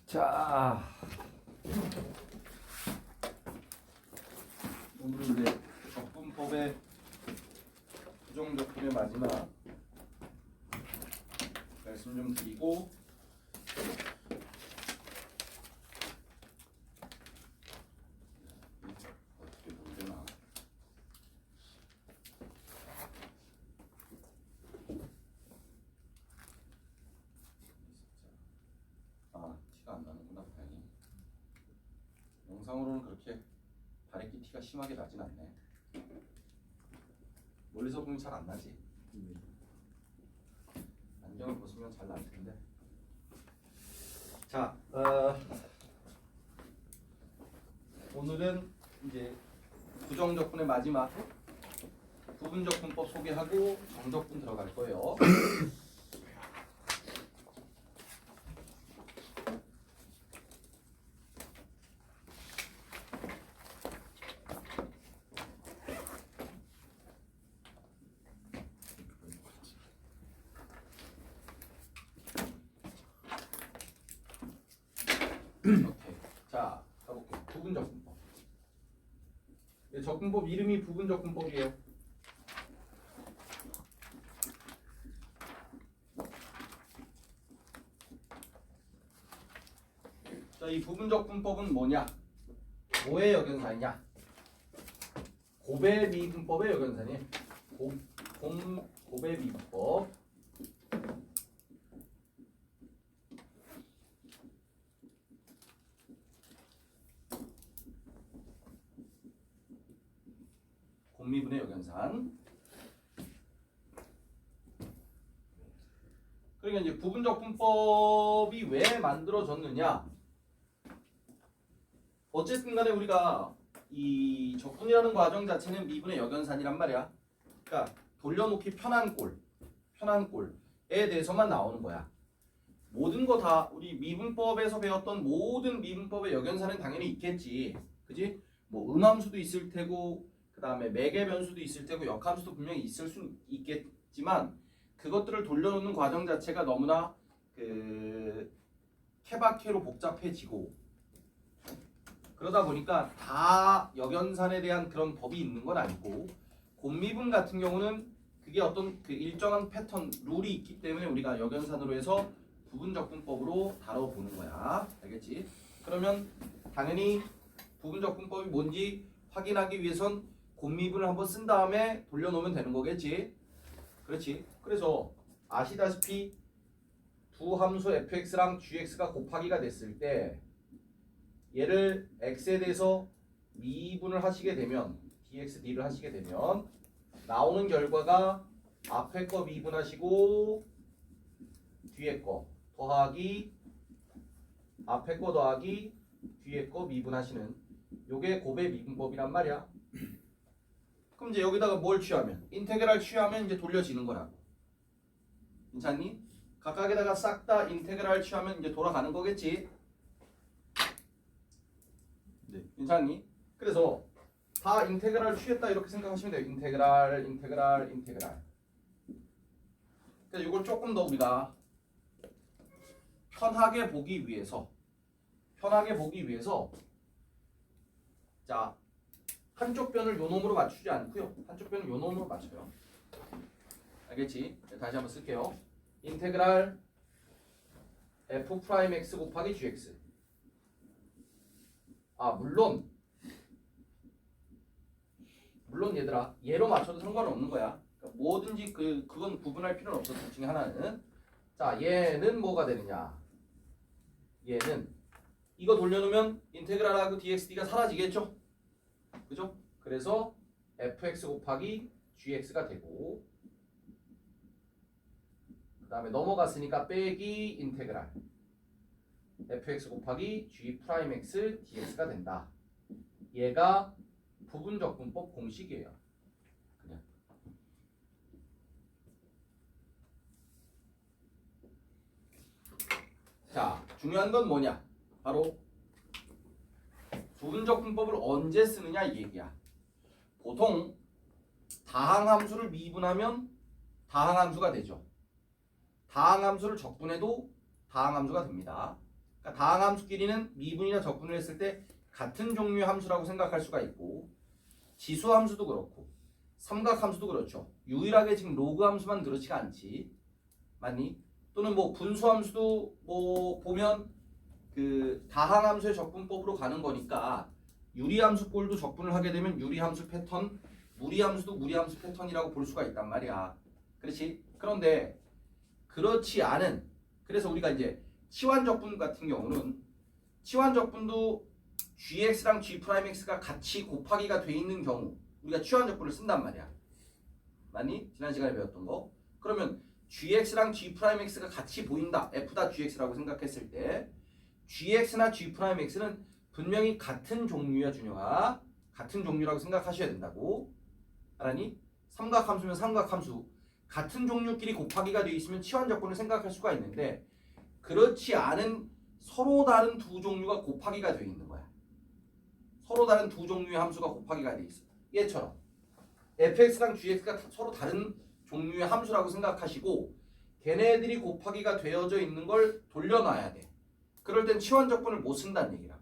자, 오늘 이제 적분법의 부정적분의 마지막 말씀 좀 드리고 어떻게 보면 되나? 티가 안 나는구나. 다행히 영상으로는 그렇게 바래끼 티가 심하게 나진 않네. 멀리서 보면 잘 안 나지. 안경을 벗으면 잘 날 텐데. 자, 오늘은 이제 부정적분의 마지막 부분적분법 소개하고 정적분 들어갈 거예요. 오케이. 자, 가볼게요. 부분적분법. 적분법 이름이 부분적분법이에요. 자, 이 부분적분법은 뭐냐? 뭐의 역연산이냐? 고배미분법의 역연산이에요. 고배미분법. 곰미분의 역연산. 그러니까 이제 부분적분법이 왜 만들어졌느냐? 어쨌든 간에 우리가 이 적분이라는 과정 자체는 미분의 역연산이란 말이야. 그러니까 돌려놓기 편한 꼴에 대해서만 나오는 거야. 모든 거 다 우리 미분법에서 배웠던 모든 미분법의 역연산은 당연히 있겠지. 그지? 뭐 음함수도 있을 테고 그 다음에 매개 변수도 있을 테고 역함수도 분명히 있을 수 있겠지만 그것들을 돌려놓는 과정 자체가 너무나 케바케로 복잡해지고 그러다 보니까 다 역연산에 대한 그런 법이 있는 건 아니고 곰미분 같은 경우는 그게 어떤 그 일정한 패턴, 룰이 있기 때문에 우리가 역연산으로 해서 부분적분법으로 다뤄보는 거야. 알겠지? 그러면 당연히 부분적분법이 뭔지 확인하기 위해선 곰미분을 한번 쓴 다음에 돌려놓으면 되는 거겠지? 그렇지? 그래서 아시다시피 두 함수 fx랑 gx가 곱하기가 됐을 때 얘를 x에 대해서 미분을 하시게 되면 dx d를 하시게 되면 나오는 결과가 앞에 거 미분하시고 뒤에 거 더하기 앞에 거 더하기 뒤에 거 미분하시는 요게 곱의 미분법이란 말이야. 그럼 이제 여기다가 뭘 취하면 인테그랄 취하면 이제 돌려지는 거라고. 괜찮니? 각각에다가 싹 다 인테그랄 취하면 이제 돌아가는 거겠지. 네, 괜찮니? 그래서 다 인테그랄 취했다 이렇게 생각하시면 돼요. 인테그랄. 그래서 이걸 조금 더 우리가 편하게 보기 위해서 자 한쪽 변을 요 놈으로 맞추지 않고요. 한쪽 변을 요 놈으로 맞춰요. 알겠지? 다시 한번 쓸게요. 인테그랄 f'(x) 곱하기 gx. 물론 얘들아 얘로 맞춰도 상관없는 거야. 그러니까 뭐든지 그건 구분할 필요는 없어. 둘 중에 하나는. 자 얘는 뭐가 되느냐? 얘는 이거 돌려놓으면 인테그랄하고 dxd가 사라지겠죠? 그죠? 그래서 fx 곱하기 gx가 되고 그 다음에 넘어갔으니까 빼기 인테그랄 fx 곱하기 g'x dx가 된다. 얘가 부분적분법 공식이에요. 그냥. 자, 중요한 건 뭐냐? 바로 부분적분법을 언제 쓰느냐 이 얘기야. 보통 다항함수를 미분하면 다항함수가 되죠. 다항함수를 적분해도 다항함수가 됩니다. 그러니까 다항함수끼리는 미분이나 적분을 했을 때 같은 종류의 함수라고 생각할 수가 있고 지수함수도 그렇고 삼각함수도 그렇죠. 유일하게 지금 로그 함수만 그렇지가 않지. 맞니? 또는 뭐 분수함수도 뭐 보면 그 다항함수의 적분법으로 가는 거니까 유리함수 꼴도 적분을 하게 되면 유리함수 패턴, 무리함수도 무리함수 패턴이라고 볼 수가 있단 말이야. 그렇지? 그런데 그렇지 않은, 그래서 우리가 이제 치환적분 같은 경우는 치환적분도 gx랑 g'x가 같이 곱하기가 돼 있는 경우 우리가 치환적분을 쓴단 말이야. 맞니? 지난 시간에 배웠던 거. 그러면 gx랑 g'x가 같이 보인다. f다 gx라고 생각했을 때 gx나 g'x는 분명히 같은 종류야, 준영아. 같은 종류라고 생각하셔야 된다고. 알았니? 삼각함수면 삼각함수. 같은 종류끼리 곱하기가 돼 있으면 치환적분을 생각할 수가 있는데 그렇지 않은 서로 다른 두 종류가 곱하기가 돼 있는 거야. 서로 다른 두 종류의 함수가 곱하기가 돼 있어. 얘처럼 fx랑 gx가 서로 다른 종류의 함수라고 생각하시고 걔네들이 곱하기가 되어져 있는 걸 돌려놔야 돼. 그럴 땐 치환적분을 못 쓴다는 얘기라고.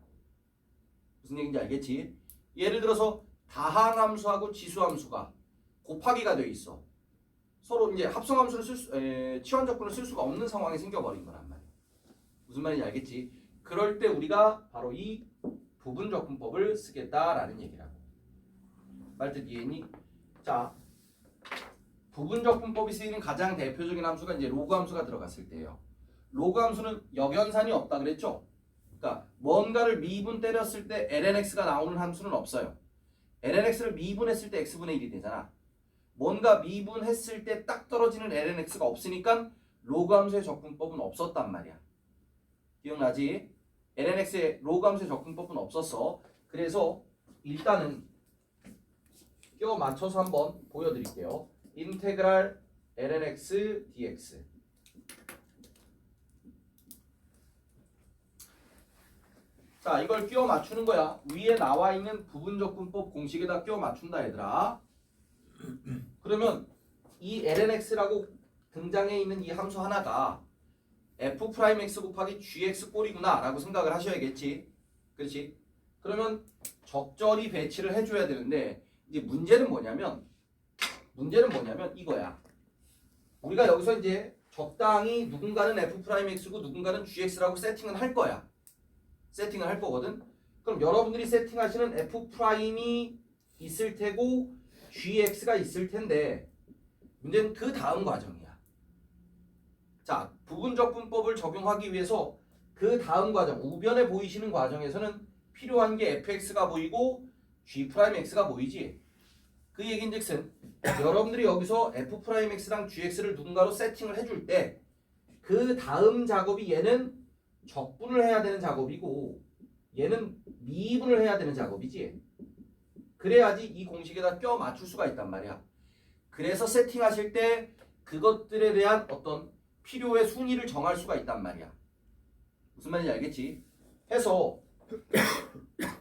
무슨 얘기인지 알겠지? 예를 들어서 다항함수하고 지수함수가 곱하기가 돼 있어. 서로 이제 합성함수를 치환적분을 쓸 수가 없는 상황이 생겨버린 거란 말이야. 무슨 말인지 알겠지? 그럴 때 우리가 바로 이 부분적분법을 쓰겠다라는 얘기라고. 말뜻 이해했니? 자, 부분적분법이 쓰이는 가장 대표적인 함수가 이제 로그 함수가 들어갔을 때예요. 로그 함수는 역연산이 없다 그랬죠? 그러니까 뭔가를 미분 때렸을 때 lnx가 나오는 함수는 없어요. lnx를 미분했을 때 x분의 1이 되잖아. 뭔가 미분했을 때 딱 떨어지는 lnx가 없으니까 로그 함수의 적분법은 없었단 말이야. 기억나지? lnx의 로그 함수의 적분법은 없었어. 그래서 일단은 껴 맞춰서 한번 보여드릴게요. 인테그랄 lnx dx. 자, 이걸 끼워 맞추는 거야. 위에 나와 있는 부분적분법 공식에다 끼워 맞춘다, 얘들아. 그러면 이 lnx라고 등장해 있는 이 함수 하나가 f'x 곱하기 gx 꼴이구나 라고 생각을 하셔야겠지. 그렇지? 그러면 적절히 배치를 해줘야 되는데 이제 문제는 뭐냐면 이거야. 우리가 여기서 이제 적당히 누군가는 f'x고 누군가는 gx라고 세팅을 할 거야. 세팅을 할 거거든. 그럼 여러분들이 세팅하시는 f'이 있을 테고 gx가 있을 텐데 문제는 그 다음 과정이야. 자, 부분적분법을 적용하기 위해서 그 다음 과정, 우변에 보이시는 과정에서는 필요한 게 fx가 보이고 g'x가 보이지. 그 얘긴즉슨 여러분들이 여기서 f'x랑 gx를 누군가로 세팅을 해줄 때 그 다음 작업이 얘는 적분을 해야 되는 작업이고 얘는 미분을 해야 되는 작업이지. 그래야지 이 공식에다 껴 맞출 수가 있단 말이야. 그래서 세팅하실 때 그것들에 대한 어떤 필요의 순위를 정할 수가 있단 말이야. 무슨 말인지 알겠지? 해서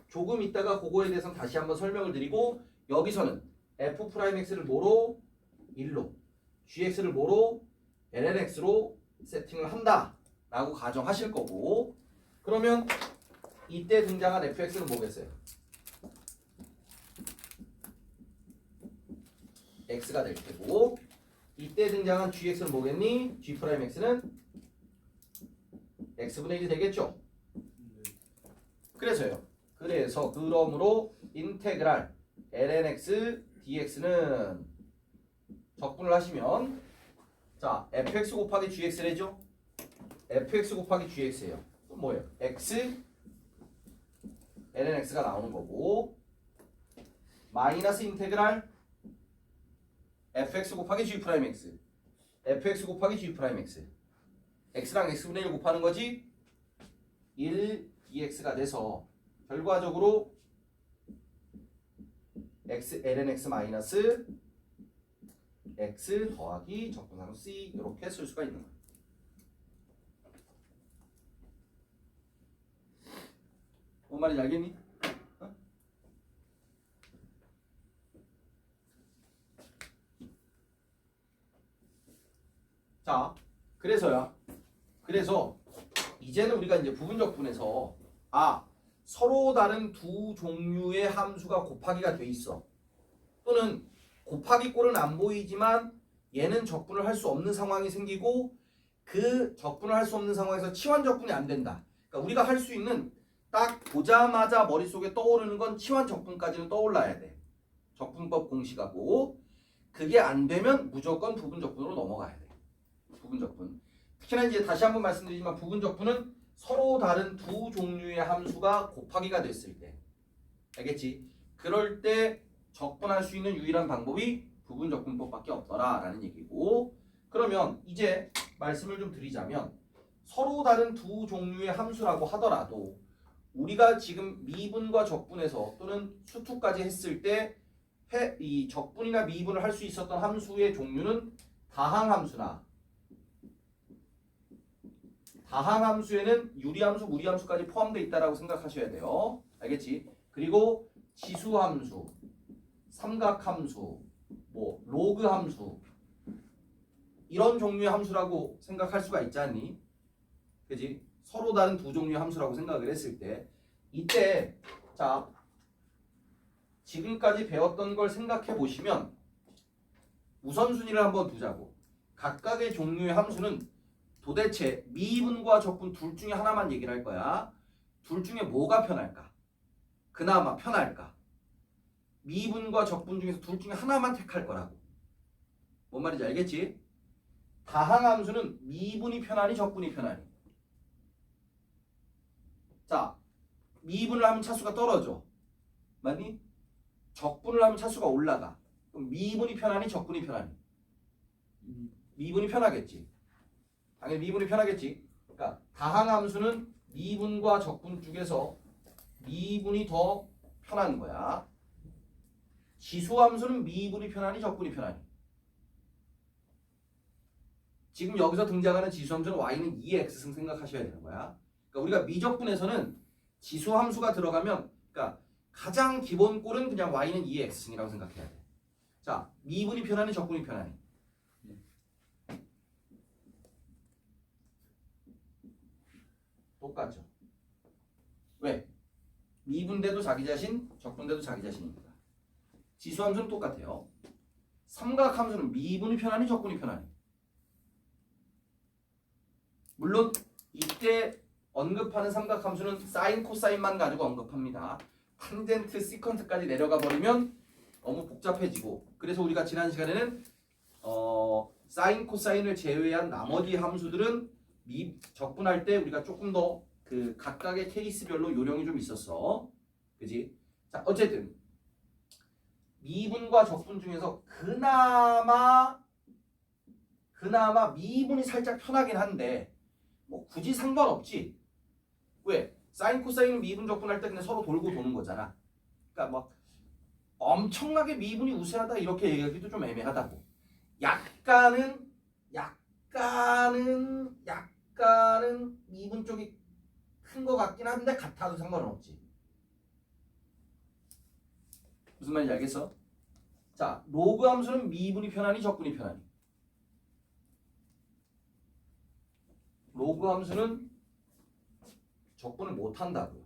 조금 있다가 그거에 대해서는 다시 한번 설명을 드리고 여기서는 f'x를 뭐로? 1로 gx를 뭐로? lnx로 세팅을 한다 라고 가정하실 거고 그러면 이때 등장한 fx는 뭐겠어요? x가 될 테고 이때 등장한 gx는 뭐겠니? g'x는 x분의 1이 되겠죠? 그래서요. 그러므로 인테그랄 lnx dx는 적분을 하시면 자 fx 곱하기 gx래죠? fx 곱하기 gx예요. 그럼 뭐예요? x lnx가 나오는 거고 마이너스 인테그랄 fx 곱하기 g'x fx 곱하기 g'x x랑 x분의 1 곱하는 거지 1 dx가 돼서 결과적으로 x lnx 마이너스 x 더하기 적분하는 c 이렇게 쓸 수가 있는 거예요. 뭔 말인지 알겠니? 어? 자, 그래서 이제는 우리가 이제 부분적분에서 서로 다른 두 종류의 함수가 곱하기가 돼 있어. 또는 곱하기 꼴은 안 보이지만 얘는 적분을 할 수 없는 상황이 생기고 그 적분을 할 수 없는 상황에서 치환 적분이 안 된다. 그러니까 우리가 할 수 있는 딱 보자마자 머릿속에 떠오르는 건 치환 적분까지는 떠올라야 돼. 적분법 공식하고 그게 안 되면 무조건 부분적분으로 넘어가야 돼. 부분적분. 특히나 이제 다시 한번 말씀드리지만 부분적분은 서로 다른 두 종류의 함수가 곱하기가 됐을 때, 알겠지? 그럴 때 적분할 수 있는 유일한 방법이 부분적분법밖에 없더라라는 얘기고, 그러면 이제 말씀을 좀 드리자면 서로 다른 두 종류의 함수라고 하더라도 우리가 지금 미분과 적분에서 또는 수투까지 했을 때 이 적분이나 미분을 할 수 있었던 함수의 종류는 다항함수나 다항함수에는 유리함수, 무리함수까지 포함되어 있다고 생각하셔야 돼요. 알겠지? 그리고 지수함수, 삼각함수, 뭐 로그함수 이런 종류의 함수라고 생각할 수가 있지 않니? 그지? 서로 다른 두 종류의 함수라고 생각을 했을 때 이때 자 지금까지 배웠던 걸 생각해 보시면 우선순위를 한번 두자고. 각각의 종류의 함수는 도대체 미분과 적분 둘 중에 하나만 얘기를 할 거야. 둘 중에 뭐가 편할까? 그나마 편할까? 미분과 적분 중에서 둘 중에 하나만 택할 거라고. 뭔 말인지 알겠지? 다항함수는 미분이 편하니 적분이 편하니? 자, 미분을 하면 차수가 떨어져. 맞니? 적분을 하면 차수가 올라가. 그럼 미분이 편하니 적분이 편하니? 미분이 편하겠지. 당연히 미분이 편하겠지. 그러니까 다항함수는 미분과 적분 중에서 미분이 더 편한 거야. 지수함수는 미분이 편하니 적분이 편하니? 지금 여기서 등장하는 지수함수는 y는 2x 생각하셔야 되는 거야. 그러니까 우리가 미적분에서는 지수함수가 들어가면 그러니까 가장 기본 꼴은 그냥 y는 2x승이라고 생각해야 돼. 자, 미분이 편하니 적분이 편하니? 똑같죠. 왜? 미분돼도 자기 자신, 적분돼도 자기 자신입니다. 지수함수는 똑같아요. 삼각함수는 미분이 편하니 적분이 편하니? 물론 이때 언급하는 삼각함수는 사인, 코사인만 가지고 언급합니다. 탄젠트, 시컨트까지 내려가 버리면 너무 복잡해지고, 그래서 우리가 지난 시간에는 사인, 코사인을 제외한 나머지 함수들은 적분할 때 우리가 조금 더 그 각각의 케이스별로 요령이 좀 있었어. 그지? 자, 어쨌든 미분과 적분 중에서 그나마 미분이 살짝 편하긴 한데 뭐 굳이 상관없지. 왜? 사인, 코사인은 미분 적분할 때 그냥 서로 돌고 도는 거잖아. 그러니까 막 엄청나게 미분이 우세하다 이렇게 얘기하기도 좀 애매하다고. 약간은 미분 쪽이 큰 거 같긴 한데 같아도 상관은 없지. 무슨 말인지 알겠어? 자, 로그 함수는 미분이 편하니 적분이 편하니? 로그 함수는 적분을 못한다고요.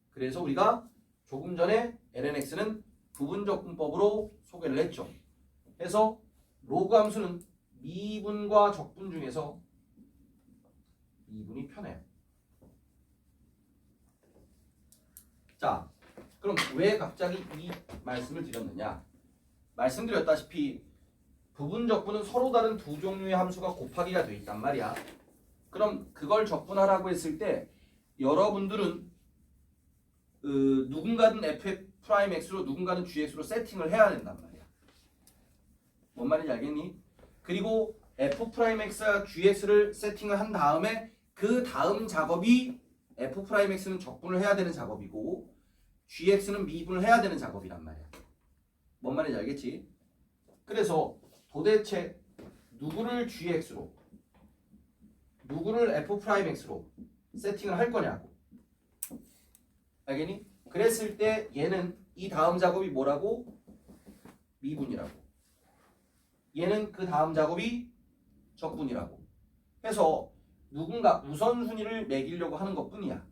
그래서 우리가 조금 전에 lnx는 부분적분법으로 소개를 했죠. 해서 로그 함수는 미분과 적분 중에서 미분이 편해요. 자, 그럼 왜 갑자기 이 말씀을 드렸느냐? 말씀드렸다시피 부분적분은 서로 다른 두 종류의 함수가 곱하기가 돼 있단 말이야. 그럼 그걸 적분하라고 했을 때 여러분들은 누군가는 f'x로 누군가는 gx로 세팅을 해야 된단 말이야. 뭔 말인지 알겠니? 그리고 f'x와 gx를 세팅을 한 다음에 그 다음 작업이 f'x는 적분을 해야 되는 작업이고 gx는 미분을 해야 되는 작업이란 말이야. 뭔 말인지 알겠지? 그래서 도대체 누구를 gx로 누구를 f'x로 세팅을 할 거냐고. 알겠니? 그랬을 때 얘는 이 다음 작업이 뭐라고? 미분이라고. 얘는 그 다음 작업이 적분이라고. 해서 누군가 우선순위를 매기려고 하는 것뿐이야.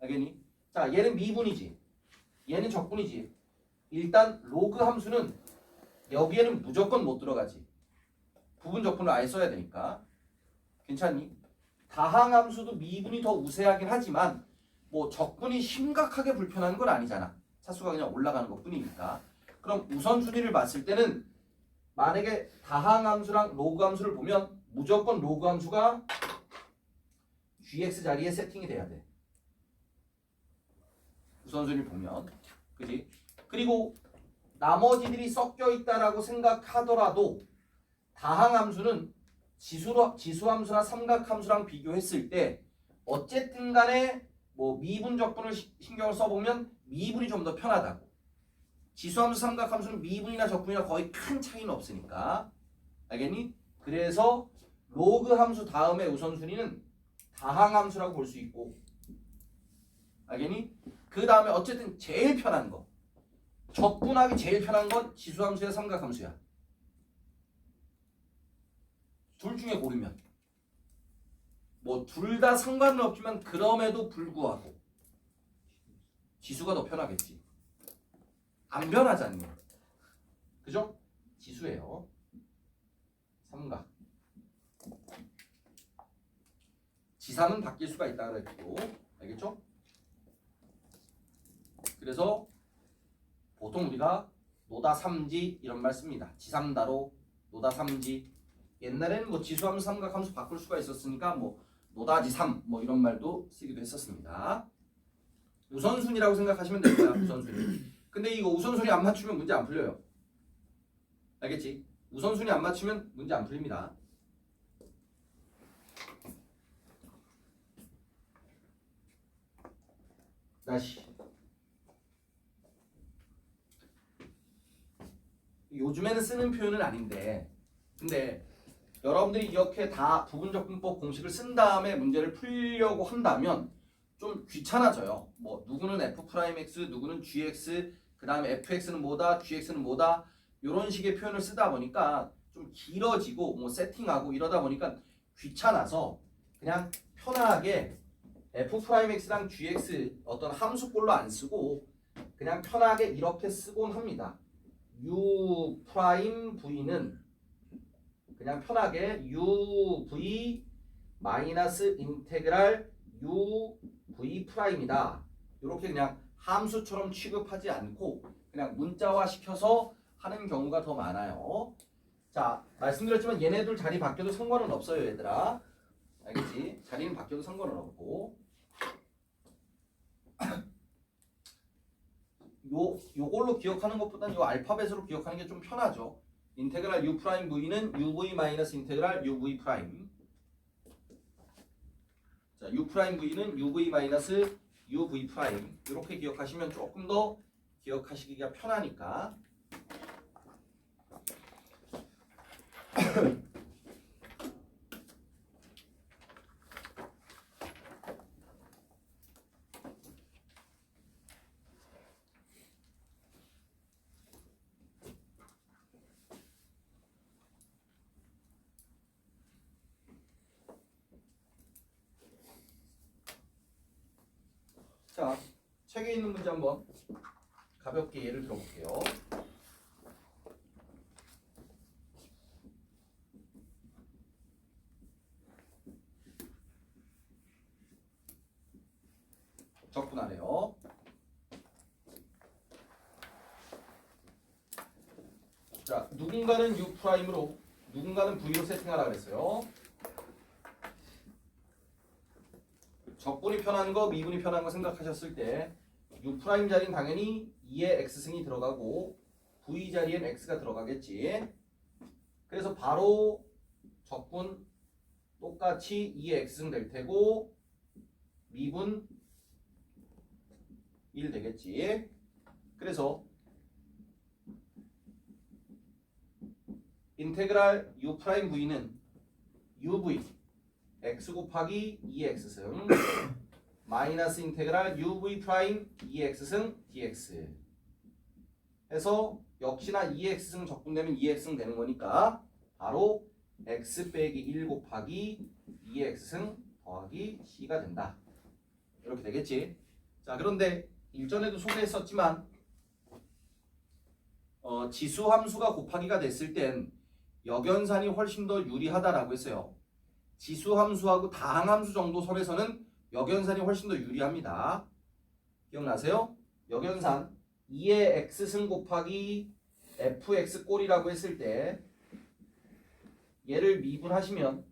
알겠니? 자, 얘는 미분이지. 얘는 적분이지. 일단 로그 함수는 여기에는 무조건 못 들어가지. 부분 적분을 아예 써야 되니까. 괜찮니? 다항 함수도 미분이 더 우세하긴 하지만 뭐 적분이 심각하게 불편한 건 아니잖아. 차수가 그냥 올라가는 것뿐이니까. 그럼 우선순위를 봤을 때는 만약에 다항 함수랑 로그 함수를 보면 무조건 로그 함수가 gx 자리에 세팅이 돼야 돼. 우선순위를 보면. 그지? 그리고 나머지들이 섞여 있다라고 생각하더라도 다항 함수는 지수 함수나 삼각 함수랑 비교했을 때 어쨌든 간에 뭐 미분 적분을 신경을 써보면 미분이 좀 더 편하다고. 지수함수 삼각함수는 미분이나 적분이나 거의 큰 차이는 없으니까. 알겠니? 그래서 로그 함수 다음에 우선순위는 다항함수라고 볼 수 있고. 알겠니? 그 다음에 어쨌든 제일 편한 거, 적분하기 제일 편한 건 지수함수야 삼각함수야. 둘 중에 고르면 뭐 둘 다 상관은 없지만 그럼에도 불구하고 지수가 더 편하겠지. 안 변하잖니. 그죠? 지수예요. 삼각. 지삼은 바뀔 수가 있다 그랬고. 알겠죠? 그래서 보통 우리가 노다 삼지 이런 말 씁니다. 지삼다로 노다 삼지. 옛날에는 뭐 지수함수 삼각함수 바꿀 수가 있었으니까 뭐 노다지삼 뭐 이런 말도 쓰기도 했었습니다. 우선순위라고 생각하시면 될 거야. 우선순위. 근데 이거 우선순위 안 맞추면 문제 안 풀려요. 알겠지? 우선순위 안 맞추면 문제 안 풀립니다. 다시. 요즘에는 쓰는 표현은 아닌데 근데 여러분들이 이렇게 다 부분적분법 공식을 쓴 다음에 문제를 풀려고 한다면 좀 귀찮아져요. 뭐 누구는 f'x, 누구는 gx, 그 다음에 fx는 뭐다, gx는 뭐다 이런 식의 표현을 쓰다 보니까 좀 길어지고 뭐 세팅하고 이러다 보니까 귀찮아서 그냥 편하게 f'x랑 gx 어떤 함수꼴로 안 쓰고 그냥 편하게 이렇게 쓰곤 합니다. u'v는 그냥 편하게 uv 마이너스 인테그랄 uv'이다. 이렇게 그냥 함수처럼 취급하지 않고 그냥 문자화 시켜서 하는 경우가 더 많아요. 자, 말씀드렸지만 얘네들 자리 바뀌어도 상관은 없어요, 얘들아. 알겠지? 자리는 바뀌어도 상관은 없고. 요걸로 기억하는 것보다는 요 알파벳으로 기억하는 게 좀 편하죠. 인테그랄 u'v는 uv 마이너스 인테그랄 uv'. 자, u'v는 uv 마이너스 uv'. 이렇게 기억하시면 조금 더 기억하시기가 편하니까. 자, 책에 있는 문제 한번 가볍게 예를 들어볼게요. 적분하래요. 자, 누군가는 U'으로 누군가는 V로 세팅하라 그랬어요. 적분이 편한 거, 미분이 편한 거 생각하셨을 때 U' 자리는 당연히 2의 X승이 들어가고 V 자리엔 X가 들어가겠지. 그래서 바로 적분 똑같이 2의 X승 될 테고 미분 1 되겠지. 그래서 인테그랄 U'V는 UV X 곱하기 2X승 마이너스 인테그랄 UV' 2X승 dx 해서 역시나 2X승 적분되면 2X승 되는 거니까 바로 X 빼기 1 곱하기 2X승 더하기 C가 된다. 이렇게 되겠지. 자, 그런데 일전에도 소개했었지만 지수 함수가 곱하기가 됐을 땐 역연산이 훨씬 더 유리하다라고 했어요. 지수 함수하고 다항 함수 정도 선에서는 역연산이 훨씬 더 유리합니다. 기억나세요? 역연산 2의 x승 곱하기 fx 꼴이라고 했을 때 얘를 미분하시면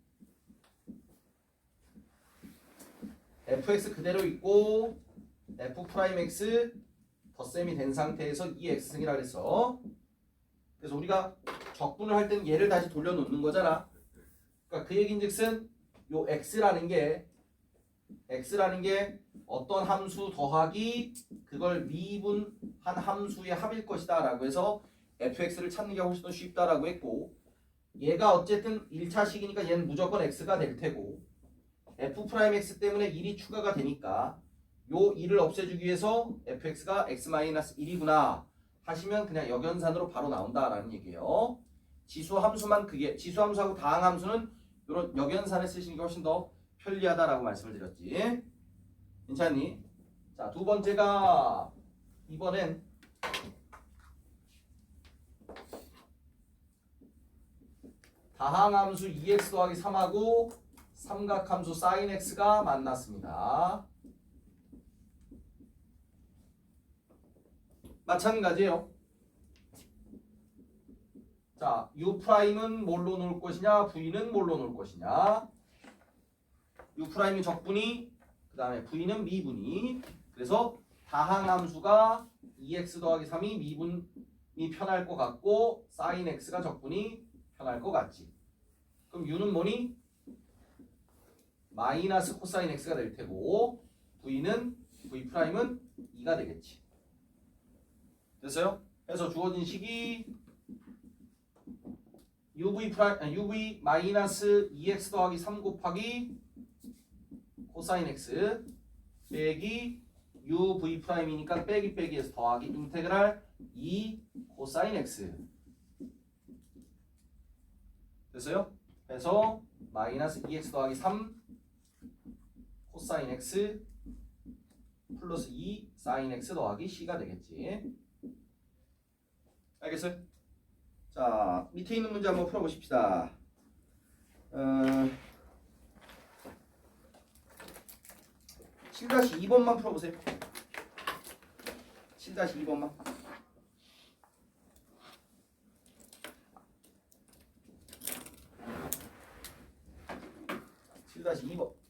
fx 그대로 있고 f'x 덧셈이 된 상태에서 2x승이라고 했어. 그래서 우리가 적분을 할 때는 얘를 다시 돌려놓는 거잖아. 그러니까 그 얘기인즉슨 요 x라는 게 어떤 함수 더하기 그걸 미분한 함수의 합일 것이다 라고 해서 fx를 찾는 게 훨씬 더 쉽다라고 했고, 얘가 어쨌든 1차식이니까 얘는 무조건 x가 될 테고 f'x 때문에 1이 추가가 되니까 요 1을 없애주기 위해서 fx가 x-1이구나 하시면 그냥 역연산으로 바로 나온다라는 얘기예요. 지수함수만 그게 지수함수하고 다항함수는 이런 역연산을 쓰시는 게 훨씬 더 편리하다라고 말씀을 드렸지. 괜찮니? 자, 두 번째가 이번엔 다항함수 2x 더하기 3하고 삼각함수 sin x가 만났습니다. 마찬가지예요. 자, U'은 뭘로 놓을 것이냐, V는 뭘로 놓을 것이냐. U'이 적분이, 그 다음에 V는 미분이. 그래서 다항함수가 2x 더하기 3이 미분이 편할 것 같고 sin x가 적분이 편할 것 같지. 그럼 U는 뭐니? 마이너스 코사인 x가 될 테고 V는 V'은 2가 되겠지. 됐어요? 그래서 주어진 식이 UV 마이너스 2x 더하기 3 곱하기 코사인 x 빼기 UV'이니까 빼기 빼기에서 더하기 인테그랄 2 코사인 x. 됐어요? 그래서 마이너스 2x 더하기 3 코사인 x 플러스 2 사인 x 더하기 c가 되겠지. 알겠어요? 자, 밑에 있는 문제 한번 풀어보십시다. 7-2번만 풀어보세요. 7-2번만. 7-2번.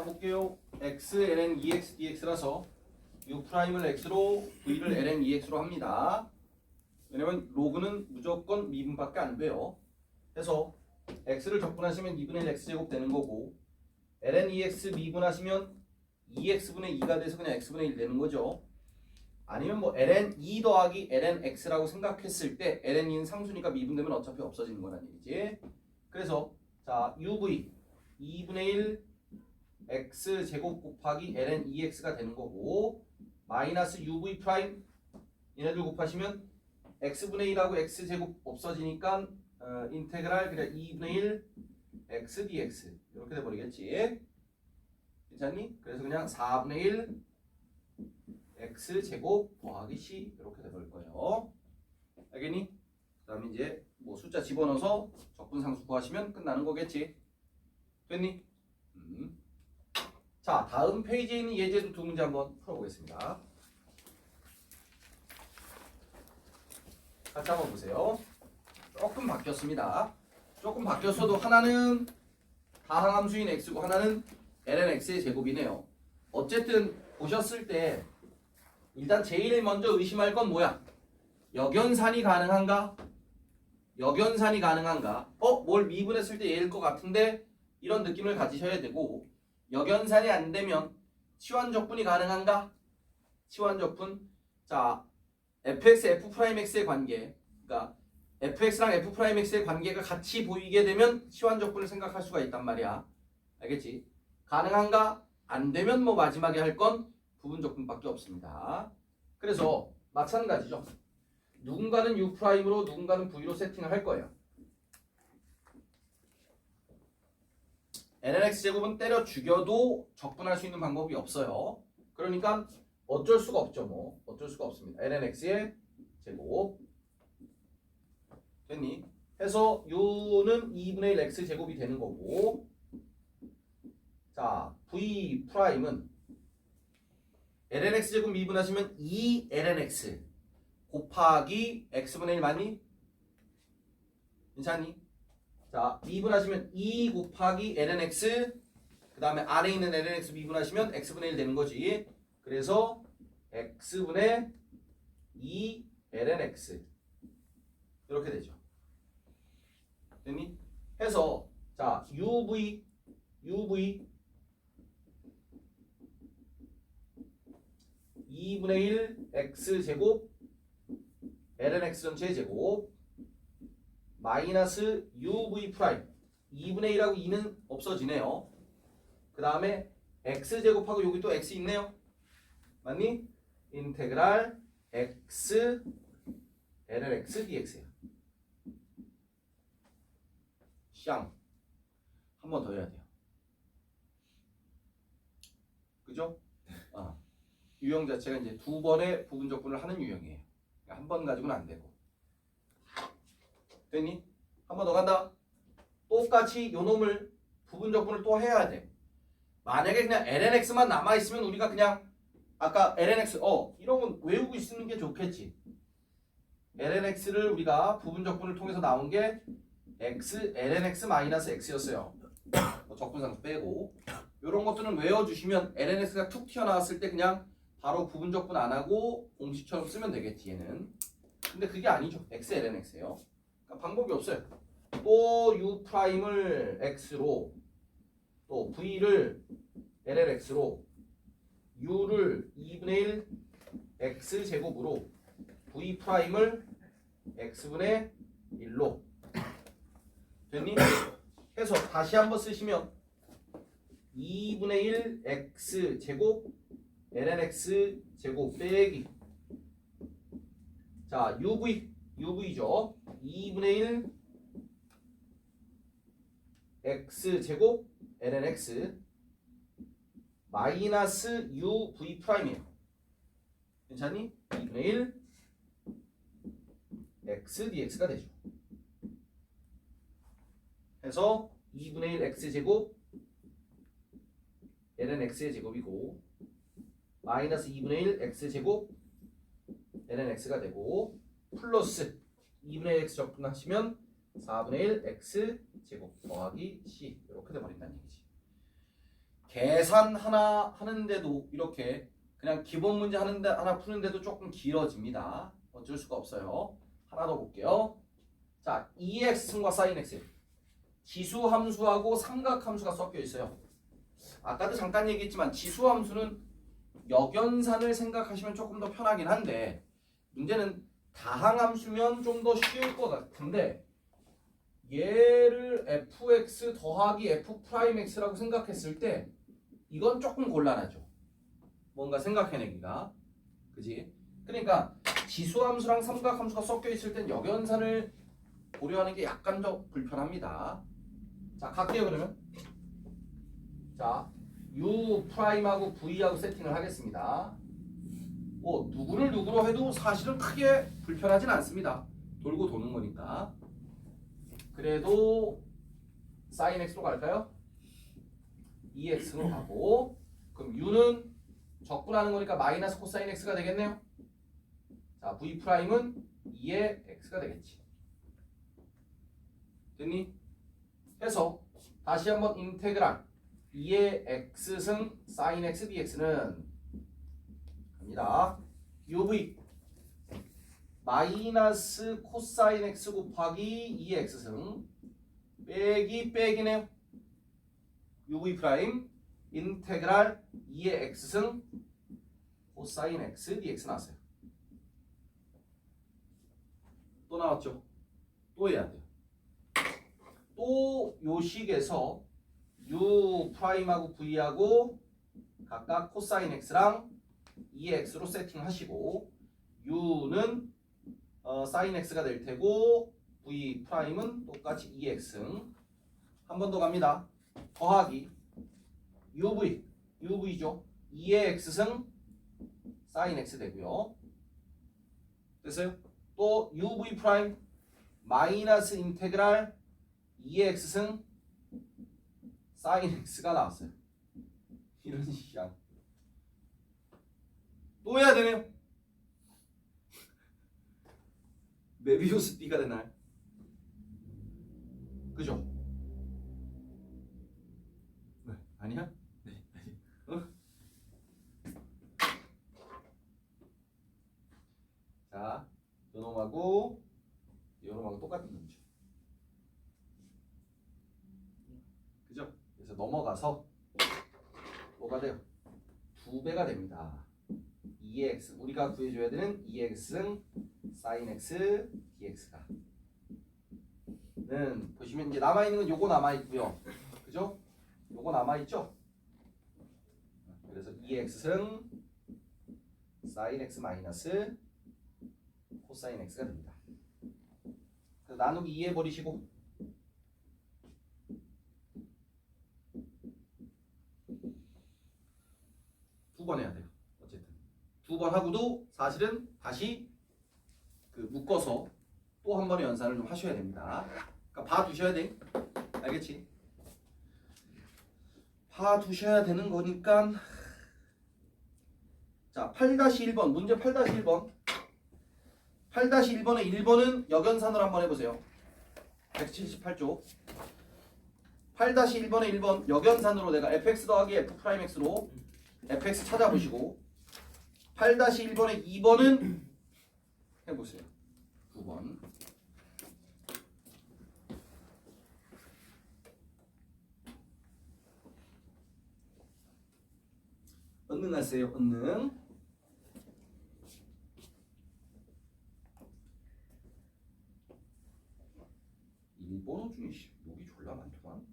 볼게요. x ln 2x dx라서 u'을 x로 v를 ln 2x로 합니다. 왜냐면 로그는 무조건 미분밖에 안 돼요. 그래서 x를 적분하시면 2분의 1 x제곱 되는 거고 ln 2x 미분하시면 2x분의 2가 돼서 그냥 x분의 1 되는 거죠. 아니면 뭐 ln 2 더하기 ln x라고 생각했을 때 ln 2는 상수니까 미분되면 어차피 없어지는 거란 얘기지. 그래서 자 uv 2분의 1 x제곱 곱하기 ln 2x가 되는 거고 마이너스 uv 프라임 얘네들 곱하시면 x분의 1하고 x제곱 없어지니까 인테그랄 그냥 2분의 1 x dx 이렇게 돼버리겠지. 괜찮니? 그래서 그냥 4분의 1 x제곱 더하기 c 이렇게 돼버릴 거예요. 알겠니? 그 다음에 이제 뭐 숫자 집어넣어서 적분상수 구하시면 끝나는 거겠지. 됐니? 자, 다음 페이지에 있는 예제도 두 문제 한번 풀어보겠습니다. 같이 한번 보세요. 조금 바뀌었습니다. 조금 바뀌었어도 하나는 다항함수인 x고 하나는 ln x의 제곱이네요. 어쨌든 보셨을 때 일단 제일 먼저 의심할 건 뭐야? 역연산이 가능한가? 역연산이 가능한가? 뭘 미분했을 때 얘일 것 같은데 이런 느낌을 가지셔야 되고 역연산이 안 되면 치환적분이 가능한가? 치환적분. 자, fx, f'x의 관계. 그러니까 fx랑 f'x의 관계가 같이 보이게 되면 치환적분을 생각할 수가 있단 말이야. 알겠지? 가능한가? 안 되면 뭐 마지막에 할 건 부분적분밖에 없습니다. 그래서 마찬가지죠. 누군가는 u'으로 누군가는 v로 세팅을 할 거예요. lnx제곱은 때려 죽여도 적분할 수 있는 방법이 없어요. 그러니까 어쩔 수가 없죠. 뭐 어쩔 수가 없습니다. lnx의 제곱 됐니? 해서 u는 2분의 1 x제곱이 되는 거고 자 v 프라임은 lnx제곱 미분하시면 2lnx 곱하기 x분의 1 맞니? 괜찮니? 자 미분하시면 2 곱하기 lnx 그 다음에 안에 있는 lnx 미분하시면 x분의 1 되는 거지. 그래서 x분의 2 lnx 이렇게 되죠. 됐니? 해서 자 uv 2분의 1 x제곱 lnx 전체 제곱 마이너스 uv 프라임 2분의 1하고 2는 없어지네요. 그 다음에 x제곱하고 여기 또 x 있네요. 맞니? 인테그랄 x lnx dx야. 샹. 한 번 더 해야 돼요. 그죠? 유형 자체가 이제 두 번의 부분적분을 하는 유형이에요. 한 번 가지고는 안 되고. 됐니? 한 번 더 간다. 똑같이 요 놈을 부분적분을 또 해야 돼. 만약에 그냥 lnx만 남아있으면 우리가 그냥 아까 lnx 이런 건 외우고 있는 게 좋겠지. lnx를 우리가 부분적분을 통해서 나온 게 x lnx 마이너스 x였어요. 적분상수 빼고 이런 것들은 외워주시면 lnx가 툭 튀어나왔을 때 그냥 바로 부분적분 안 하고 공식처럼 쓰면 되겠지 얘는. 근데 그게 아니죠. x lnx예요. 그러니까 방법이 없어요. 또 u'을 x로 또 v를 lnx로 u를 2분의 1 x제곱으로 v'을 x분의 1로 됐니? 해서 다시 한번 쓰시면 2분의 1 x제곱 lnx 제곱 빼기 자 uv죠. 2분의 1 x제곱 lnx 마이너스 uv 프라임이에요. 괜찮니? 2분의 1 x dx가 되죠. 해서 2분의 1 x제곱 lnx의 제곱이고 마이너스 2분의 1 x제곱 lnx가 되고 플러스 2분의 1 x 적분하시면 4분의 1 x제곱 더하기 c 이렇게 돼버린다는 얘기지. 계산 하나 하는데도 이렇게 그냥 기본 문제 하는데 하나 푸는데도 조금 길어집니다. 어쩔 수가 없어요. 하나 더 볼게요. 자, 2x승과 sin x 지수 함수하고 삼각 함수가 섞여 있어요. 아까도 잠깐 얘기했지만 지수 함수는 역연산을 생각하시면 조금 더 편하긴 한데 문제는 다항 함수면 좀 더 쉬울 것 같은데 얘를 fx 더하기 f'x라고 생각했을 때 이건 조금 곤란하죠. 뭔가 생각해내기가. 그지? 그러니까 지수함수랑 삼각함수가 섞여 있을 땐 역연산을 고려하는 게 약간 더 불편합니다. 자, 갈게요 그러면. 자, U'하고 V하고 세팅을 하겠습니다. 뭐 누구를 누구로 해도 사실은 크게 불편하진 않습니다. 돌고 도는 거니까. 그래도 sin x로 갈까요? 2x로 가고 그럼 u는 적분하는 거니까 마이너스 코사인 x가 되겠네요. 자, v'은 2의 x가 되겠지. 됐니? 해서 다시 한번 인테그랄 2의 x승 sin x dx는 갑니다. uv 마이너스 코사인 x 곱하기 2의 x승 빼기 빼기네요. uv 프라임 인테그랄 2의 x승 코사인 x dx 나왔어요. 또 나왔죠? 또 해야 돼요. 또 요 식에서 u 프라임하고 v하고 각각 코사인 x랑 2의 x로 세팅하시고 u는 sin x가 될 테고 v 프라임은 똑같이 2x승 한 번 더 갑니다. 더하기 uv죠. 2의 x승 sin x 되고요. 됐어요? 또 uv 프라임 마이너스 인테그랄 2의 x승 sin x가 나왔어요. 이런 식이야. 또 해야 되네요. 메비우스 띠가 되나요? 그죠? 네, 아니야? 네, 아니. 어? 자, 요놈하고 요놈하고 똑같은 놈이죠. 그죠? 그래서 넘어가서 뭐가 돼요? 2배가 됩니다. 2x 우리가 구해줘야 되는 2x승 sin x dx가 는 보시면 이제 남아있는 건 요거 남아있고요. 그죠? 요거 남아있죠? 그래서 2x승 sin x 마이너스 코사인 x가 됩니다. 그래서 나누기 2 해버리시고 두 번 해야 돼요. 어쨌든 두 번 하고도 사실은 다시 그 묶어서 또 한 번의 연산을 좀 하셔야 됩니다. 그러니까 봐두셔야 돼. 알겠지? 봐두셔야 되는 거니까. 자, 8-1번 문제 8-1번 8-1번의 1번은 역연산으로 한번 해보세요. 178쪽 8-1번의 1번 역연산으로 내가 fx 더하기 f'x로 fx 찾아보시고 8-1번의 2번은 해보세요. 9번 은능하세요. 은능 일본어 중에 여기 졸라 많더만.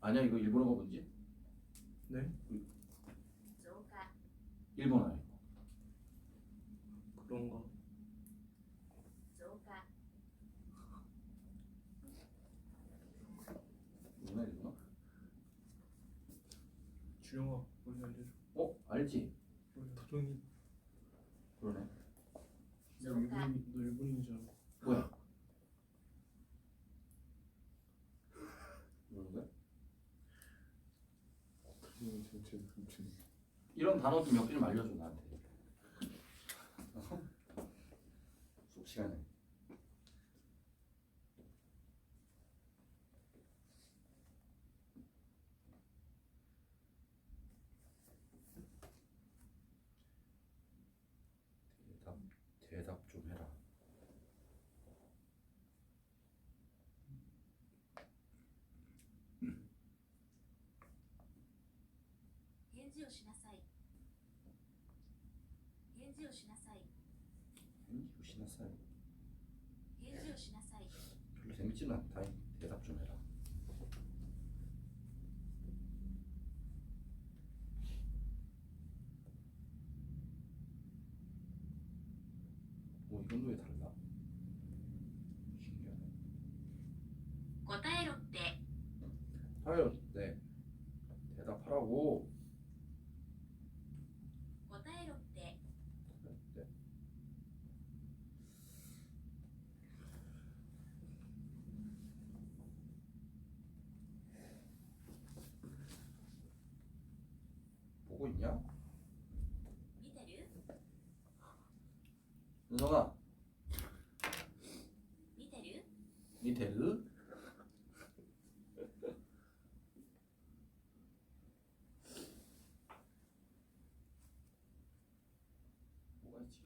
아니야 이거 일본어가 뭔지? 네? 일본어예요. 그런가? 뭐나 일본어? 주영아 우리 알려줘. 알지? 도정이 그러네. 너 일본인 줄 알고. 뭐야? 이런 단어 좀 몇 개 좀 알려줘 나한테. 수업 시간에. 대답 좀 해라. 시나사이. 별로 재밌지는 않다. 대답 좀 해라. 이건 왜 달라? 신기하네. 答えろって 하여 네 대답하라고. 答えろって 네. 보고 있냐? 見てる 은성아 見てる 니테르? 뭐가 있지?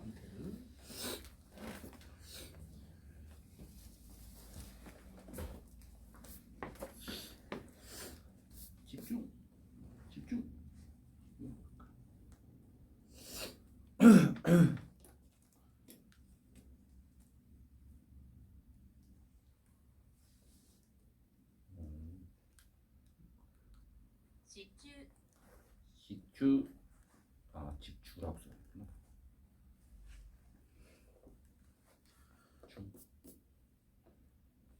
니테르? 니테르? 집중. 집중. 집중 집주. 집주라고 써있구나. 중.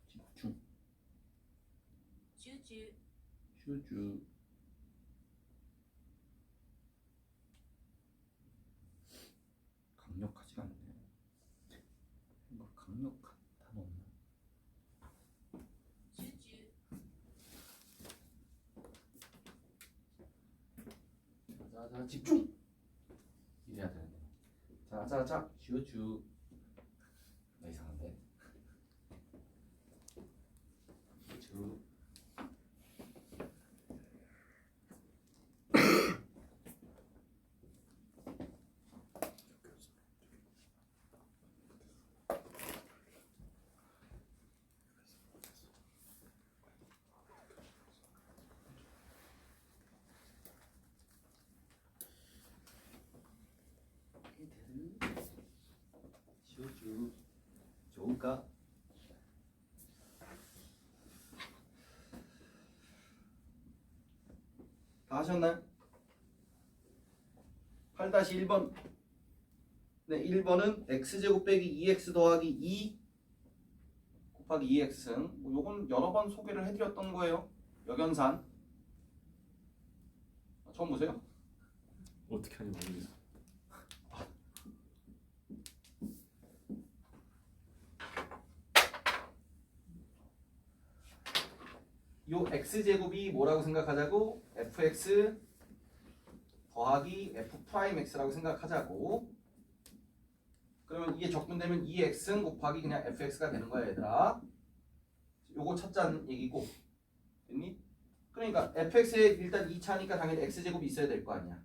집중. 集中 슈주. 강력하지가 않네. 뭐 강력한 단어 없나? 集中 자자자 집중. 이래야 되는데. 자자자 슈주. 나 이상한데. 슈주. 슈주. 좋을까? 다 하셨나요? 8-1번. 네, 1번은 x제곱 빼기 2x 더하기 2 곱하기 2x는 뭐 요건 여러 번 소개를 해드렸던 거예요. 역연산. 처음 보세요? 어떻게 하는지 모르겠어. 요 x제곱이 뭐라고 생각하자고? fx 더하기 f'x라고 생각하자고. 그러면 이게 적분되면 2x 곱하기 그냥 fx가 되는 거야 얘들아. 요거 찾자는 얘기고. 됐니? 그러니까 fx에 일단 2차니까 당연히 x제곱이 있어야 될 거 아니야.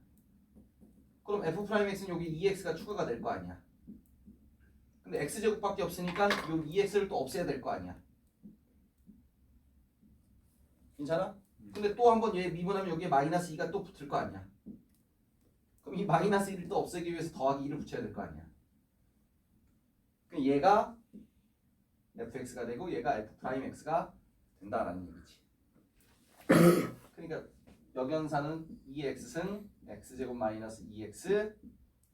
그럼 f'x는 여기 2x가 추가가 될 거 아니야. 근데 x제곱밖에 없으니까 요 2x를 또 없애야 될 거 아니야. 괜찮아? 근데 또 한 번 얘 미분하면 여기에 마이너스 2가 또 붙을 거 아니야. 그럼 이 마이너스 1을 또 없애기 위해서 더하기 2를 붙여야 될 거 아니야. 그럼 얘가 fx가 되고 얘가 f'x가 된다라는 얘기지. 그러니까 역연산은 2x승 x제곱 마이너스 2x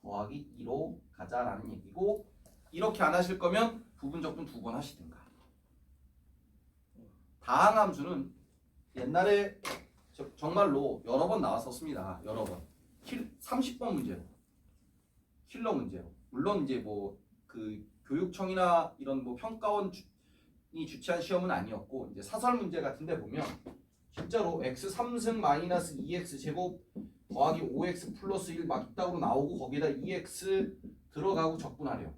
더하기 2로 가자라는 얘기고, 이렇게 안 하실 거면 부분적분 2번 하시든가. 다항함수는 옛날에 정말로 여러 번 나왔었습니다. 여러 번. 30번 문제로. 킬러 문제로. 물론 이제 뭐 그 교육청이나 이런 뭐 평가원이 주최한 시험은 아니었고, 이제 사설 문제 같은 데 보면 진짜로 x 3승 마이너스 2x 제곱 더하기 5x 플러스 1 막 이따구로 나오고 거기다 2x 들어가고 적분하래요.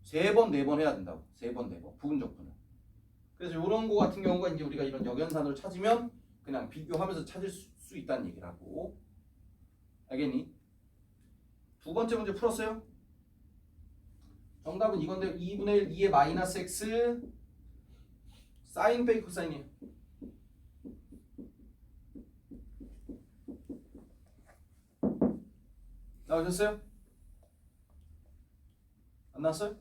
3번 4번 해야 된다고. 3번 4번 부분 적분을. 그래서 이런 거 같은 경우가 이제 우리가 이런 역연산을 찾으면 그냥 비교하면서 찾을 수 있다는 얘기라고. 알겠니? 두 번째 문제 풀었어요? 정답은 이건데 2분의 1 2의 마이너스 x 사인 빼기 코사인이에요. 나오셨어요? 안 나왔어요?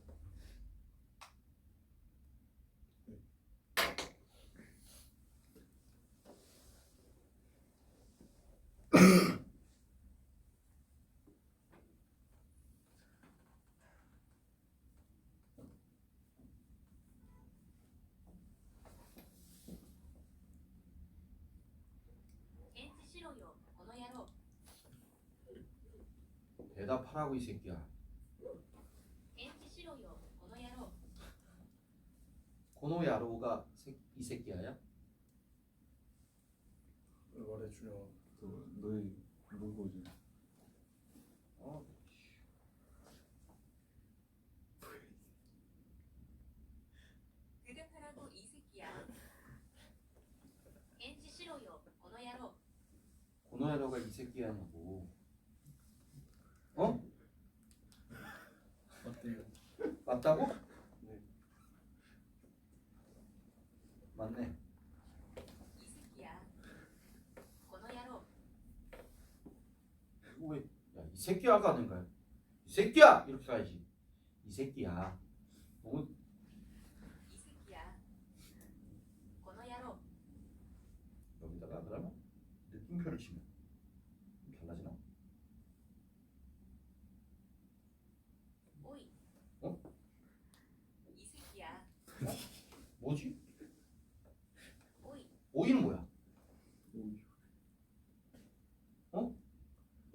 대답하라고 이 새끼야. 고노야로가 이 새끼야야? 말해주려. 너희 누구지? 어. 대답하라고 이 새끼야. 겐지 싫어요. 고노야로. 고노야로가 이 새끼야냐고. 어? 어때요? 맞다고? 네. 맞네. 이 새끼야. 고노야로. 왜? 야, 이 새끼야가 하는 거야. 이 새끼야 이렇게 가야지. 이 새끼야. 너무 이 새끼야. 고노야로. 여기다가 그러면 느낌표를 치면 달라지나? 오이. 어? 이 새끼야. 뭐지? 오이. 오이는 뭐야? 어?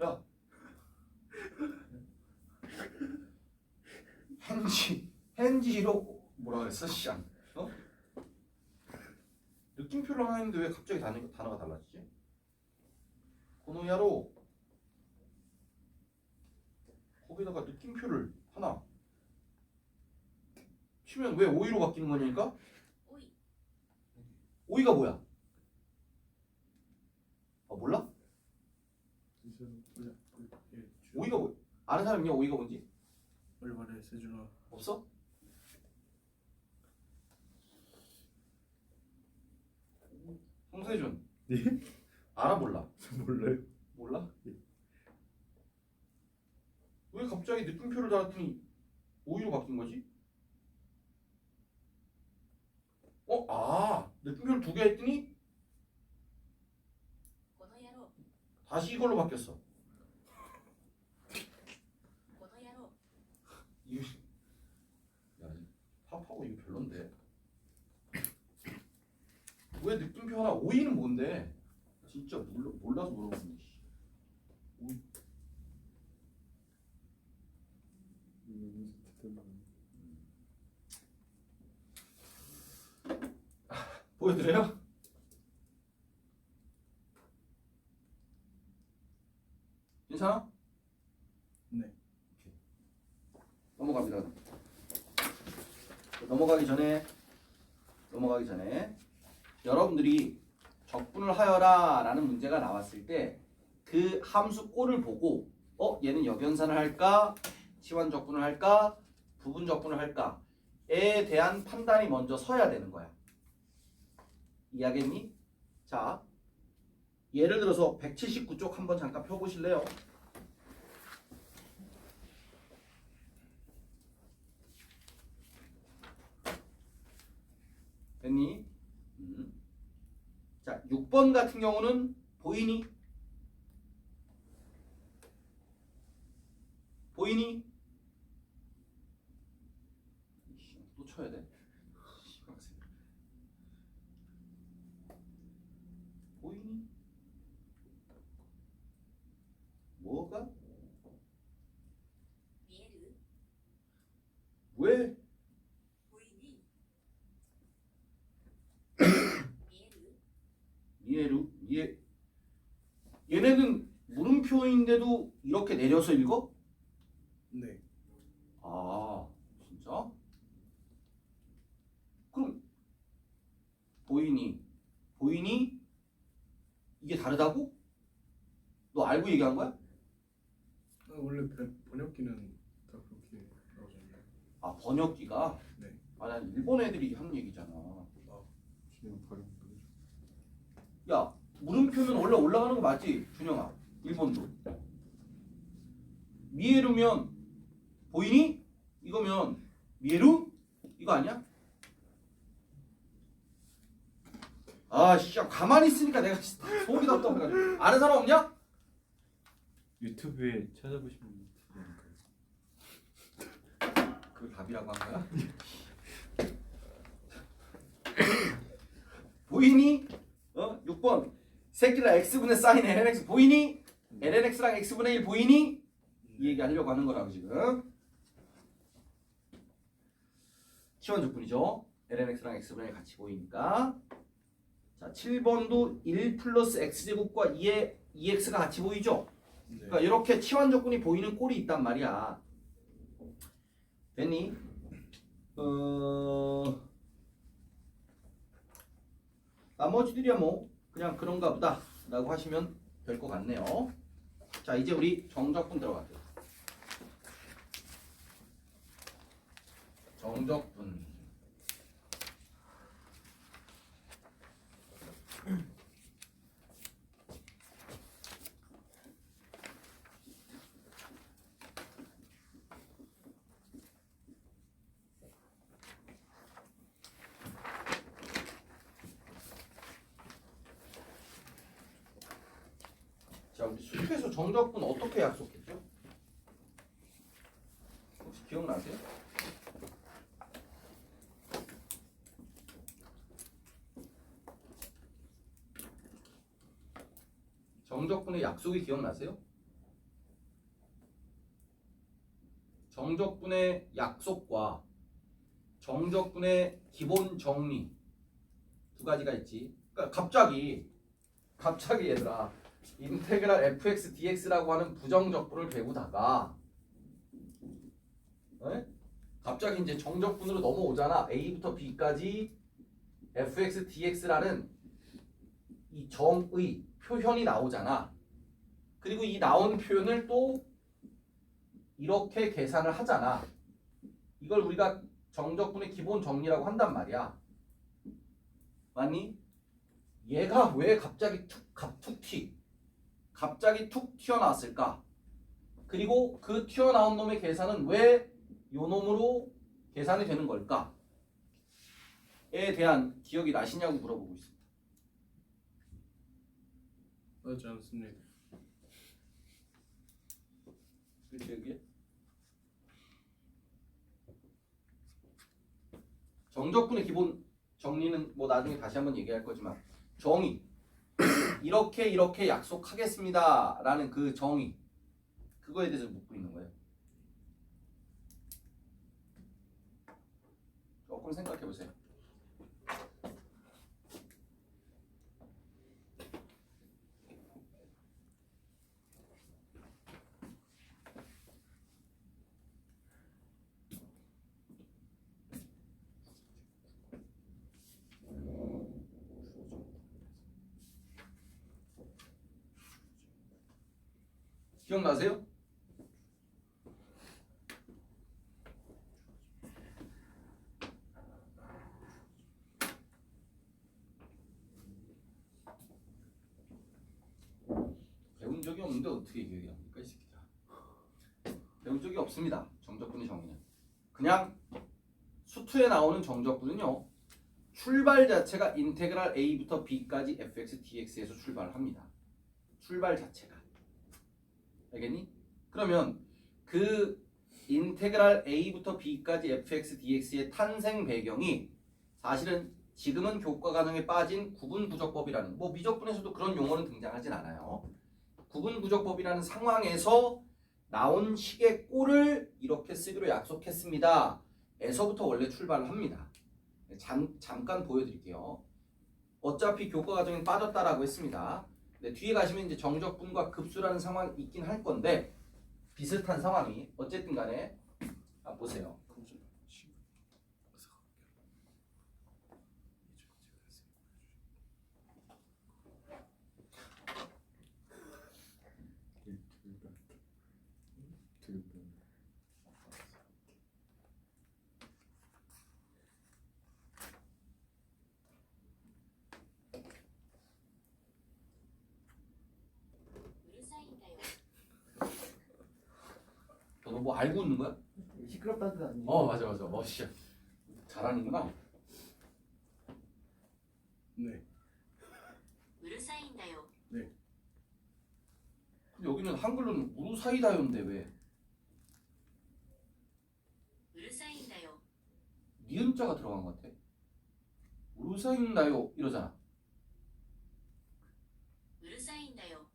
야. hen지로 뭐라 그랬어? 시안. 어? 느낌표를 하나 했는데 왜 갑자기 단어가 달라지지? 고노야로 거기다가 느낌표를 하나 치면 왜 오이로 바뀌는 거냐니까? 오이. 오이가 뭐야? 아 몰라? 오이가 뭐? 아는 사람 있냐? 오이가 뭔지? 얼마나 세준아. 없어? 홍세준. 네? 알아 몰라? 몰라요? 몰라? 왜 갑자기 느낌표를 달았더니 오이로 바뀐 거지? 느낌표를 2개 했더니 고노야로. 다시 이걸로 바뀌었어. 고노야로. 이거 야, 팝하고 이거 별론데. 왜 느낌표 하나? 오이는 뭔데? 진짜 몰라서 물어보는 씨. 오이. 보여드려요? 괜찮아? 네. 넘어갑니다. 넘어가기 전에 여러분들이 적분을 하여라 라는 문제가 나왔을 때 그 함수 꼴을 보고 얘는 역연산을 할까? 치환 적분을 할까? 부분 적분을 할까?에 대한 판단이 먼저 서야 되는 거야. 이해하겠니? 자, 예를 들어서 179쪽 한번 잠깐 펴보실래요? 됐니? 자, 6번 같은 경우는 보이니? 보이니? 또 쳐야 돼? 보이니? 뭐가? 미에르 왜? 보이니 미에르 니에루? 얘네는 물음표인데도 이렇게 내려서 읽어? 네. 아, 진짜? 그럼 보이니? 보이니? 이게 다르다고? 너 알고 얘기한 거야? 원래 번역기는 다 그렇게 나오잖아요. 아, 번역기가? 네. 아, 난 일본 애들이 하는 얘기잖아. 그냥 발음 그대로. 야, 물음표는 원래 올라가는 거 맞지? 준영아. 일본도. 미에루면 보이니? 이거면 미에루? 이거 아니야? 아, 씨, 가만히 있으니까 내가 진짜 속이 답답해가지고. 아는 사람 없냐? 유튜브에 찾아보시면 되니까요. 그 답이라고 한 거야? 보이니? 6번 새끼라 x분의 사인 lnx 보이니? lnx랑 x분의 1 보이니? 이 얘기 하려고 하는 거라고 지금. 치환조건이죠. lnx랑 x분의 1 같이 보이니까. 자, 7번도 1 플러스 x제곱과 2의 2x가 같이 보이죠? 네. 그러니까 이렇게 치환조건이 보이는 꼴이 있단 말이야. 됐니? 나머지들이야 뭐 그냥 그런가 보다 라고 하시면 될 것 같네요. 자, 이제 우리 정적분 들어갈게요. 정적분. 자, 우리 수식에서 정적분 어떻게 약속했죠? 혹시 기억나세요? 정적분의 약속이 기억나세요? 정적분의 약속과 정적분의 기본 정리 두 가지가 있지. 그러니까 갑자기 얘들아 인테그랄 fx dx라고 하는 부정적분을 배우다가 갑자기 이제 정적분으로 넘어오잖아. a부터 b까지 fx dx라는 이 정의 표현이 나오잖아. 그리고 이 나온 표현을 또 이렇게 계산을 하잖아. 이걸 우리가 정적분의 기본 정리라고 한단 말이야. 맞니? 얘가 왜 갑자기 툭 튀어나왔을까? 그리고 그 튀어나온 놈의 계산은 왜 요 놈으로 계산이 되는 걸까? 에 대한 기억이 나시냐고 물어보고 있습니다. 나지 않습니다. 그렇지 여기에? 정적분의 기본 정리는 뭐 나중에 다시 한번 얘기할 거지만 정의 이렇게 약속하겠습니다 라는 그 정의 그거에 대해서 묻고 있는 거예요. 조금 생각해 보세요. 기억나세요? 배웠는데 어떻게 기억이 납니까 이 새끼들. 배운 적이 없습니다. 정적분의 정의는. 그냥 수투에 나오는 정적분은요. 출발 자체가 인테그랄 a부터 b까지 fx dx에서 출발을 합니다. 출발 자체가. 알겠니? 그러면 그 인테그랄 a부터 b까지 fx dx의 탄생 배경이 사실은 지금은 교과 과정에 빠진 구분구적법이라는 뭐 미적분에서도 그런 용어는 등장하진 않아요. 구분구적법이라는 상황에서 나온 식의 꼴을 이렇게 쓰기로 약속했습니다. 에서부터 원래 출발을 합니다. 잠깐 보여드릴게요. 어차피 교과 과정에 빠졌다라고 했습니다. 네, 뒤에 가시면 이제 정적분과 급수라는 상황이 있긴 할 건데 비슷한 상황이 어쨌든 간에 보세요. 으르사인가요? 너 뭐 알고 있는 거야? 시끄럽다는 뜻 아니에요? 맞아. 씨. 잘하는구나. 네. 으르사인가요? 근데 여기는 한글로는 우루사이다요인데 왜? 으르사인가요? 니은자가 들어간 것 같아. 우루사이다요 이러잖아. 으르사인가요?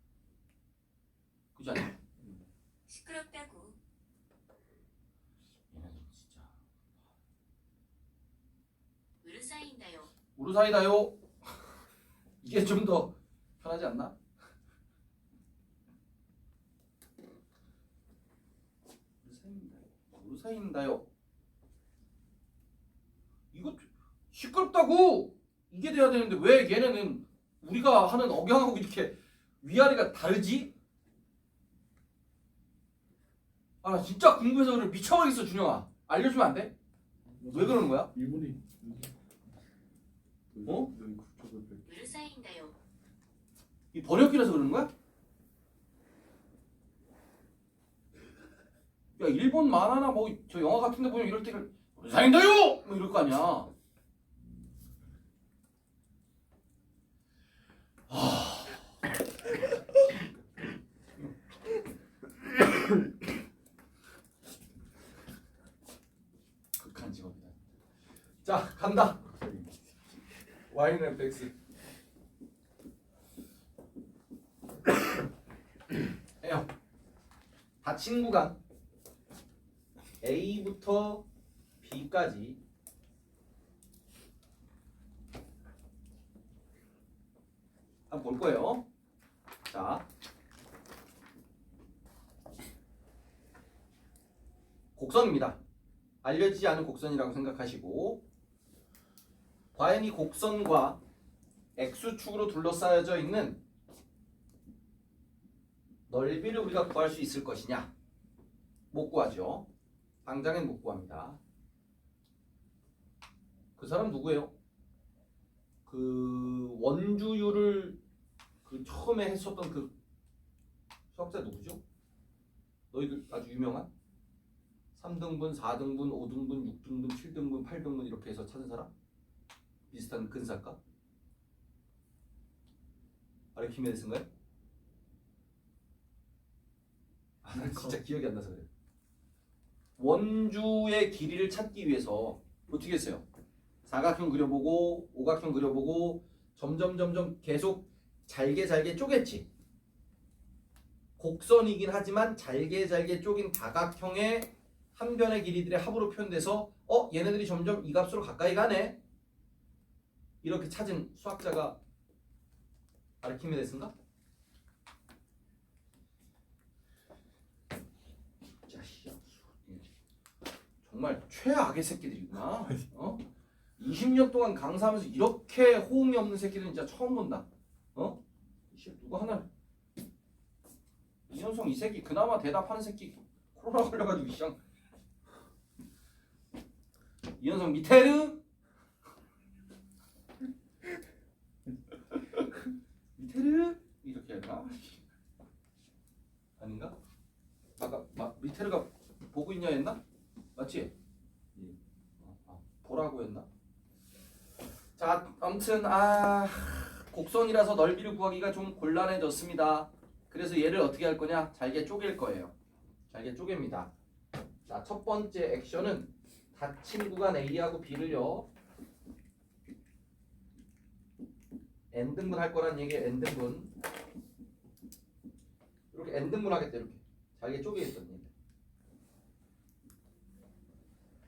그지 않냐? 시끄럽다고. 얘네들 진짜. 으르사인가요? 우루사이다요. 이게 좀 더 편하지 않나? 우루사이다요. 이거 시끄럽다고. 이게 돼야 되는데 왜 얘네는 우리가 하는 억양하고 이렇게 위아래가 다르지? 아, 나 진짜 궁금해서 그래. 미쳐버리겠어, 준영아. 알려주면 안 돼? 왜 그러는 거야? 일본이 어? 여기 국적을 백. 으르사인가요? 이 번역기라서 그러는 거야? 야, 일본 만화나 뭐 저 영화 같은 데 보면 이럴 때를 사인다요! 뭐 이럴 거 아니야. 극한 직업이다. 자, 간다. Y는 fx. 해요. 닫힌 구간 A부터 B까지 한번 볼 거예요. 자, 곡선입니다. 알려지지 않은 곡선이라고 생각하시고, 과연 이 곡선과 X축으로 둘러싸여져 있는 넓이를 우리가 구할 수 있을 것이냐? 못 구하죠. 당장엔 못 구합니다. 그 사람 누구예요? 그 원주율을 그 처음에 했었던 그 수학자 누구죠? 너희들 아주 유명한 3등분, 4등분, 5등분, 6등분, 7등분, 8등분 이렇게 해서 찾은 사람? 비슷한 근사가? 아르키메데스인가요? 아, 나 진짜 기억이 안 나서 그래. 원주의 길이를 찾기 위해서 어떻게 했어요? 사각형 그려보고 오각형 그려보고 점점 계속 잘게 쪼갰지. 곡선이긴 하지만 잘게 쪼긴 다각형의 한 변의 길이들의 합으로 표현돼서 얘네들이 점점 이 값으로 가까이 가네. 이렇게 찾은 수학자가 아르키메데스인가? 정말 최악의 새끼들이구나. 20년 동안 강사하면서 이렇게 호응이 없는 새끼들은 진짜 처음 본다. 누구 하나 이현성 이 새끼 그나마 대답하는 새끼 코로나 걸려가지고 이상. 이현성 미테르 이렇게 해야 되나? 뭐라고 했나? 자, 아무튼 곡선이라서 넓이를 구하기가 좀 곤란해졌습니다. 그래서 얘를 어떻게 할 거냐? 잘게 쪼갤 거예요. 잘게 쪼갭니다. 자, 첫 번째 액션은 닫힌 구간 A하고 B를요 n등분 할 거란 얘기예요. n등분. 이렇게 n등분 하겠다. 이렇게 잘게 쪼개겠다는 얘기.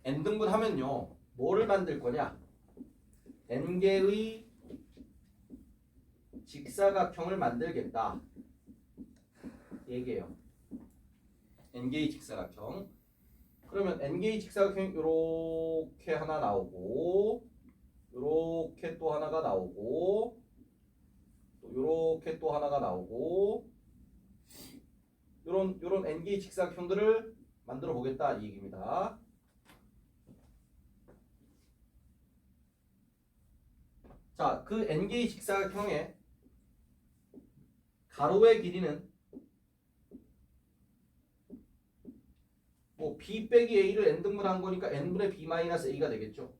n등분 하면요 뭐를 만들 거냐? n개의 직사각형을 만들겠다 얘기예요. n개의 직사각형. 그러면 n개의 직사각형이 이렇게 하나 나오고 이렇게 또 하나가 나오고 또 이렇게 또 하나가 나오고 요런 n개의 직사각형들을 만들어 보겠다 이 얘기입니다. 자, 그 n개의 직사각형의 가로의 길이는 뭐 b 빼기 a를 n등분한 거니까 n분의 b 마이너스 a가 되겠죠.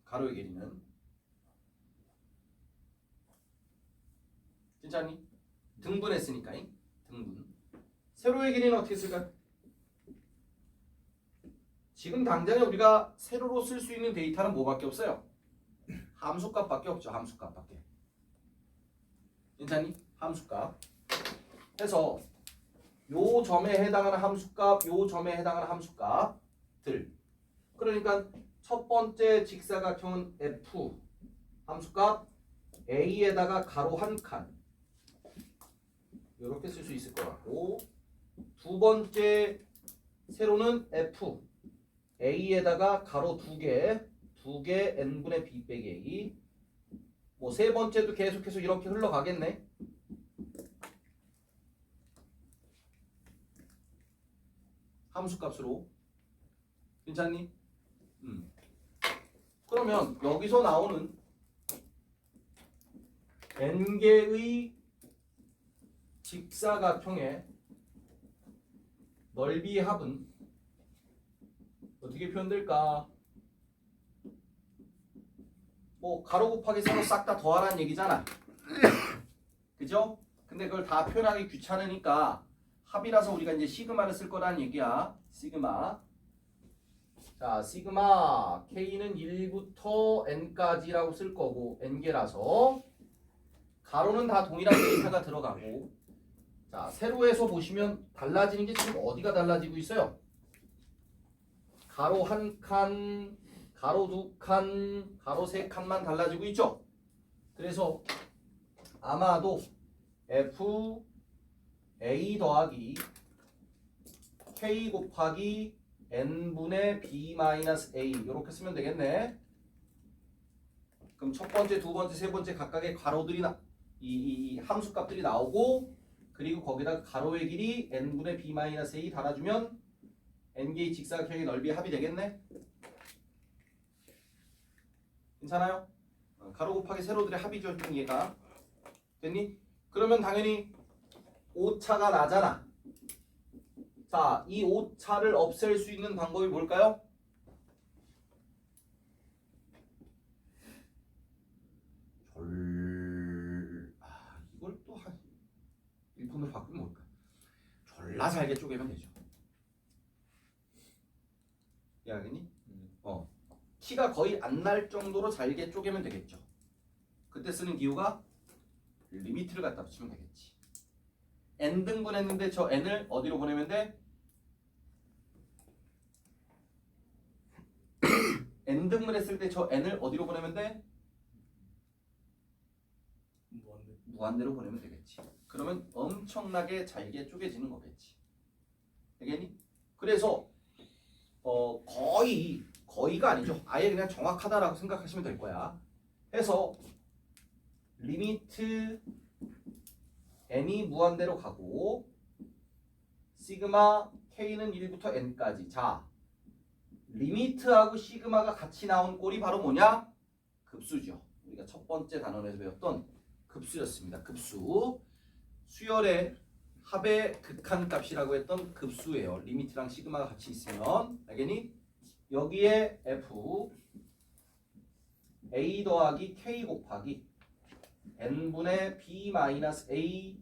가로의 길이는. 괜찮니? 등분했으니까 등분. 세로의 길이는 어떻게 쓸까? 지금 당장에 우리가 세로로 쓸 수 있는 데이터는 뭐밖에 없어요? 함수값밖에 없죠. 함수값밖에. 괜찮니? 함수값. 해서 요 점에 해당하는 함수값, 요 점에 해당하는 함수값들. 그러니까 첫 번째 직사각형은 F 함수값 A에다가 가로 한 칸 이렇게 쓸 수 있을 것 같고, 두 번째 세로는 F A에다가 가로 두 개 n분의 b 빼기 a. 뭐 세 번째도 계속해서 이렇게 흘러가겠네. 함수값으로. 괜찮니? 그러면 여기서 나오는 n개의 직사각형의 넓이의 합은 어떻게 표현될까? 뭐 가로 곱하기 세로 싹 다 더하라는 얘기잖아. 그죠? 근데 그걸 다 표현하기 귀찮으니까 합이라서 우리가 이제 시그마를 쓸 거라는 얘기야. 시그마. 자, 시그마 K는 1부터 N까지라고 쓸 거고, N개라서 가로는 다 동일한 데이터가 들어가고. 자, 세로에서 보시면 달라지는 게 지금 어디가 달라지고 있어요? 가로 한 칸, 가로 두 칸, 가로 세 칸만 달라지고 있죠? 그래서 아마도 F A 더하기 K 곱하기 N분의 B 마이너스 A 이렇게 쓰면 되겠네. 그럼 첫 번째, 두 번째, 세 번째 각각의 가로들이 이 함수값들이 나오고, 그리고 거기다가 가로의 길이 N분의 B 마이너스 A 달아주면 N개의 직사각형의 넓이의 합이 되겠네. 괜찮아요? 가로 곱하기 세로들의 합이죠. 얘가 됐니? 그러면 당연히 오차가 나잖아. 자, 이 오차를 없앨 수 있는 방법이 뭘까요? 이걸 또 한 1분으로 바꾸면 뭘까? 졸라 잘게 쪼개면 되죠. 이해하겠니? 티가 거의 안 날 정도로 잘게 쪼개면 되겠죠. 그때 쓰는 기호가 리미트를 갖다 붙이면 되겠지. n등분 했는데 저 n을 어디로 보내면 돼? n등분 했을 때 저 n을 어디로 보내면 돼? 무한대로 보내면 되겠지. 그러면 엄청나게 잘게 쪼개지는 거겠지. 되겠니? 그래서 거의가 아니죠. 아예 그냥 정확하다라고 생각하시면 될 거야. 해서 리미트 n이 무한대로 가고 시그마 k는 1부터 n까지. 자, 리미트하고 시그마가 같이 나온 꼴이 바로 뭐냐? 급수죠. 우리가 첫 번째 단원에서 배웠던 급수였습니다. 급수. 수열의 합의 극한값이라고 했던 급수예요. 리미트랑 시그마가 같이 있으면. 알겠니? 여기에 f a 더하기 k 곱하기 n분의 b 마이너스 a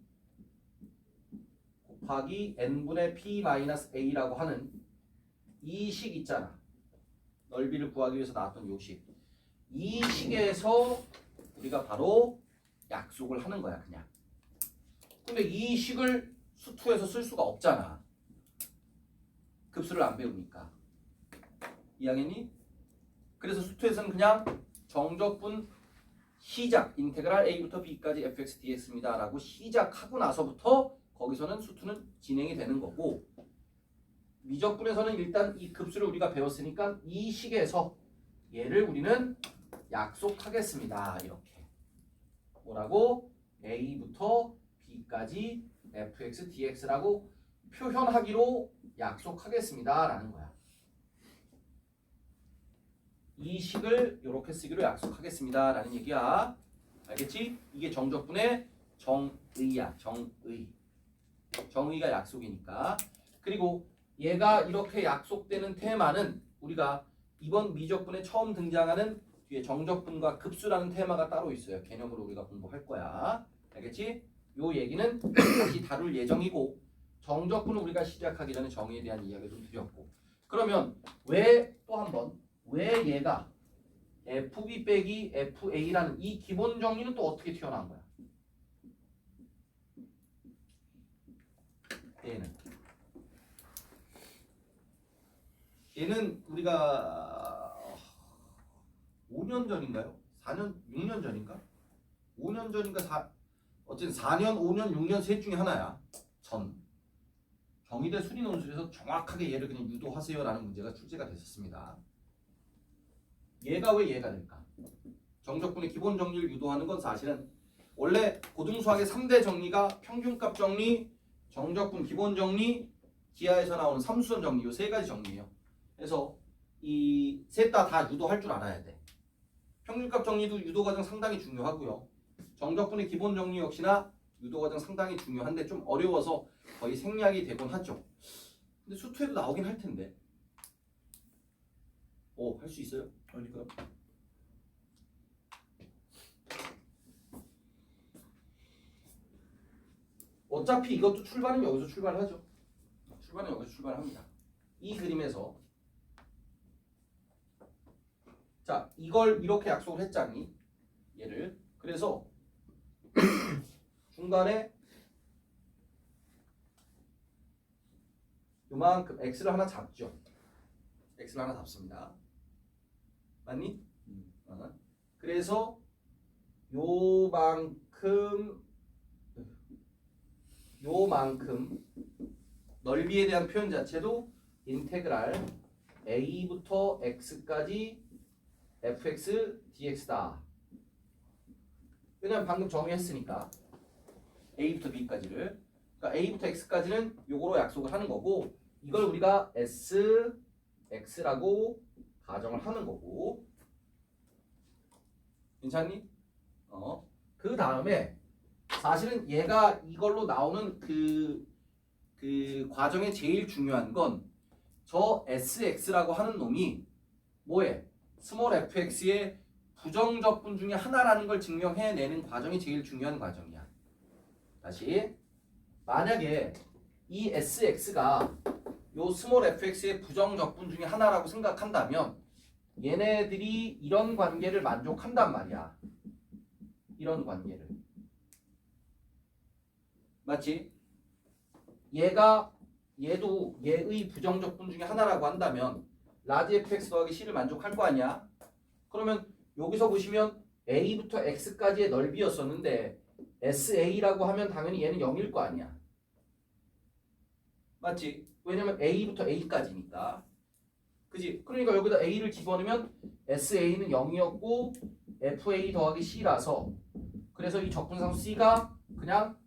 곱하기 n분의 p 마이너스 a라고 하는 이 식 있잖아. 넓이를 구하기 위해서 나왔던 요 식. 이 식에서 우리가 바로 약속을 하는 거야, 그냥. 근데 이 식을 수투에서 쓸 수가 없잖아. 급수를 안 배우니까. 이해하겠니? 그래서 수투에서는 그냥 정적분 시작 인테그랄 a부터 b까지 fx dx입니다 라고 시작하고 나서부터 거기서는 수투는 진행이 되는 거고, 미적분에서는 일단 이 급수를 우리가 배웠으니까 이 식에서 얘를 우리는 약속하겠습니다. 이렇게 뭐라고? a부터 b까지 fx dx라고 표현하기로 약속하겠습니다 라는 거야. 이 식을 이렇게 쓰기로 약속하겠습니다 라는 얘기야. 알겠지? 이게 정적분의 정의야. 정의가 약속이니까. 그리고 얘가 이렇게 약속되는 테마는 우리가 이번 미적분에 처음 등장하는 뒤에 정적분과 급수라는 테마가 따로 있어요. 개념으로 우리가 공부할 거야. 알겠지? 요 얘기는 다시 다룰 예정이고, 정적분은 우리가 시작하기 전에 정의에 대한 이야기 좀 드렸고, 그러면 왜 또 한번 왜 얘가 FB 빼기 FA라는 이 기본 정리는 또 어떻게 튀어나온 거야? 얘는 우리가 5년 전인가요? 4년, 6년 전인가? 5년 전인가 어쨌든 4년, 5년, 6년 셋 중에 하나야. 경희대 수리논술에서 정확하게 얘를 그냥 유도하세요라는 문제가 출제가 됐었습니다. 얘가 왜 얘가 될까? 정적분의 기본 정리를 유도하는 건 사실은 원래 고등수학의 3대 정리가 평균값 정리, 정적분 기본 정리, 기하에서 나오는 삼수선 정리, 이 세 가지 정리예요. 그래서 이 셋 다 유도할 줄 알아야 돼. 평균값 정리도 유도 과정 상당히 중요하고요. 정적분의 기본 정리 역시나 유도 과정 상당히 중요한데 좀 어려워서 거의 생략이 되곤 하죠. 근데 수투에도 나오긴 할 텐데. 할 수 있어요? 그러니까 어차피 이것도 출발은 여기서 출발하죠. 출발은 여기서 출발합니다. 이 그림에서 자, 이걸 이렇게 약속을 했잖니? 얘를. 그래서 중간에 요만큼 x를 하나 잡죠. x를 하나 잡습니다. 맞니? 그래서 요만큼 넓이에 대한 표현 자체도 인테그랄 a부터 x까지 fx dx다. 왜냐면 방금 정의했으니까 a부터 b까지를. 그러니까 a부터 x까지는 요거로 약속을 하는 거고, 이걸 우리가 sx라고 가정을 하는 거고. 괜찮니? 그 다음에 사실은 얘가 이걸로 나오는 그 과정에 제일 중요한 건 저 sx라고 하는 놈이 뭐해? 스몰 fx의 부정적분 중에 하나라는 걸 증명해내는 과정이 제일 중요한 과정이야. 다시, 만약에 이 sx가 요 스몰 fx의 부정적분 중에 하나라고 생각한다면 얘네들이 이런 관계를 만족한단 말이야. 이런 관계를. 맞지? 얘도 얘의 부정적분 중에 하나라고 한다면 라지 fx 더하기 c를 만족할 거 아니야? 그러면 여기서 보시면 a부터 x까지의 넓이였었는데 sa라고 하면 당연히 얘는 0일 거 아니야. 맞지? 왜냐면 a부터 a까지니까. 그지? 그러니까 여기다 a를 집어넣으면 sa는 0이었고 fa 더하기 c라서, 그래서 이 적분상수 c가 그냥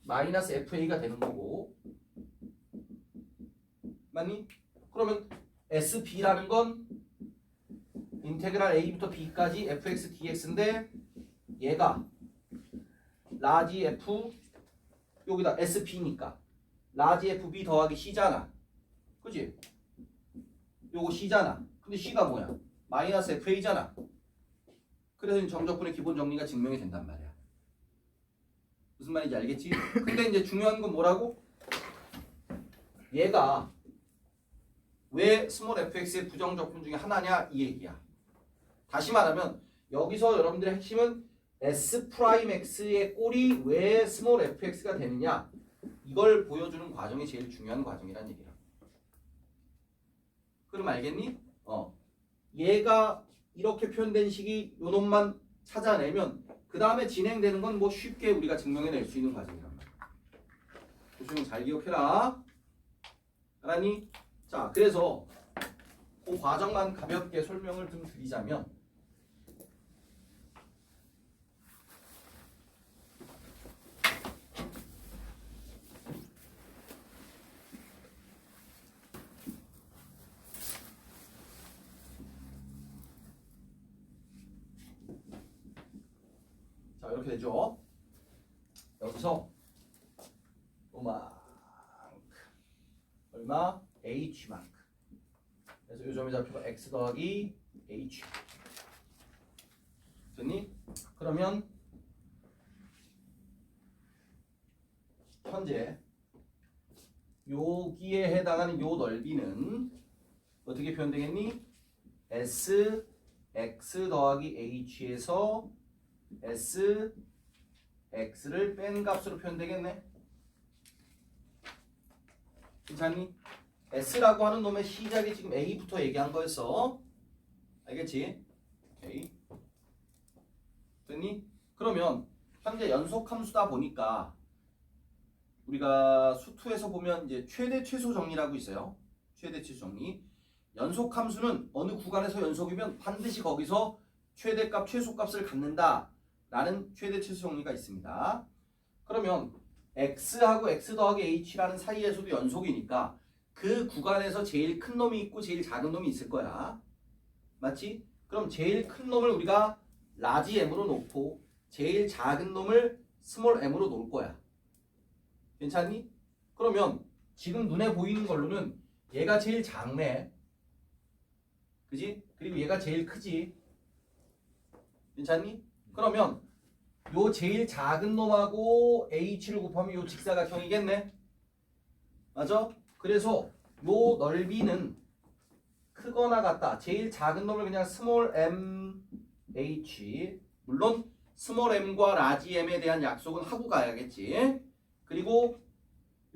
마이너스 fa가 되는 거고. 맞니? 그러면 sb라는 건 인테그랄 a부터 b까지 fx dx인데 얘가 라지 f 여기다 sb니까 라지 fb 더하기 c잖아. 그지? 요거 C잖아. 근데 C가 뭐야? 마이너스 FA잖아. 그래서 정적분의 기본 정리가 증명이 된단 말이야. 무슨 말인지 알겠지? 근데 이제 중요한 건 뭐라고? 얘가 왜 스몰 fx의 부정적분 중에 하나냐 이 얘기야. 다시 말하면 여기서 여러분들의 핵심은 S'X의 꼴이 왜 스몰 fx가 되느냐 이걸 보여주는 과정이 제일 중요한 과정이란 얘기야. 그럼 알겠니? 얘가 이렇게 표현된 식이 요 놈만 찾아내면 그 다음에 진행되는 건 뭐 쉽게 우리가 증명해낼 수 있는 과정이란 말이야. 조심히 잘 기억해라. 알았니? 자, 그래서 그 과정만 가볍게 설명을 좀 드리자면 자, 이렇게 되죠. 여기서 요만큼 얼마? h만큼. 그래서 요 점의 좌표가 x 더하기 h. 됐니? 그러면 현재 여기에 해당하는 요 넓이는 어떻게 표현되겠니? s x 더하기 h에서 s x를 뺀 값으로 표현되겠네. 괜찮니? S라고 하는 놈의 시작이 지금 A부터 얘기한 거였어. 알겠지? 오케이. 됐니? 그러면 현재 연속함수다 보니까 우리가 수투에서 보면 이제 최대 최소 정리라고 있어요. 최대 최소 정리. 연속함수는 어느 구간에서 연속이면 반드시 거기서 최대값 최소값을 갖는다라는 최대 최소 정리가 있습니다. 그러면 x하고 x 더하기 h라는 사이에서도 연속이니까 그 구간에서 제일 큰 놈이 있고 제일 작은 놈이 있을 거야. 맞지? 그럼 제일 큰 놈을 우리가 라지 m으로 놓고 제일 작은 놈을 스몰 m으로 놓을 거야. 괜찮니? 그러면 지금 눈에 보이는 걸로는 얘가 제일 작네. 그지? 그리고 얘가 제일 크지. 괜찮니? 그러면 요 제일 작은 놈하고 h를 곱하면 요 직사각형이겠네. 맞아? 그래서 요 넓이는 크거나 같다. 제일 작은 놈을 그냥 스몰 mh. 물론 스몰 m과 라지 m에 대한 약속은 하고 가야겠지. 그리고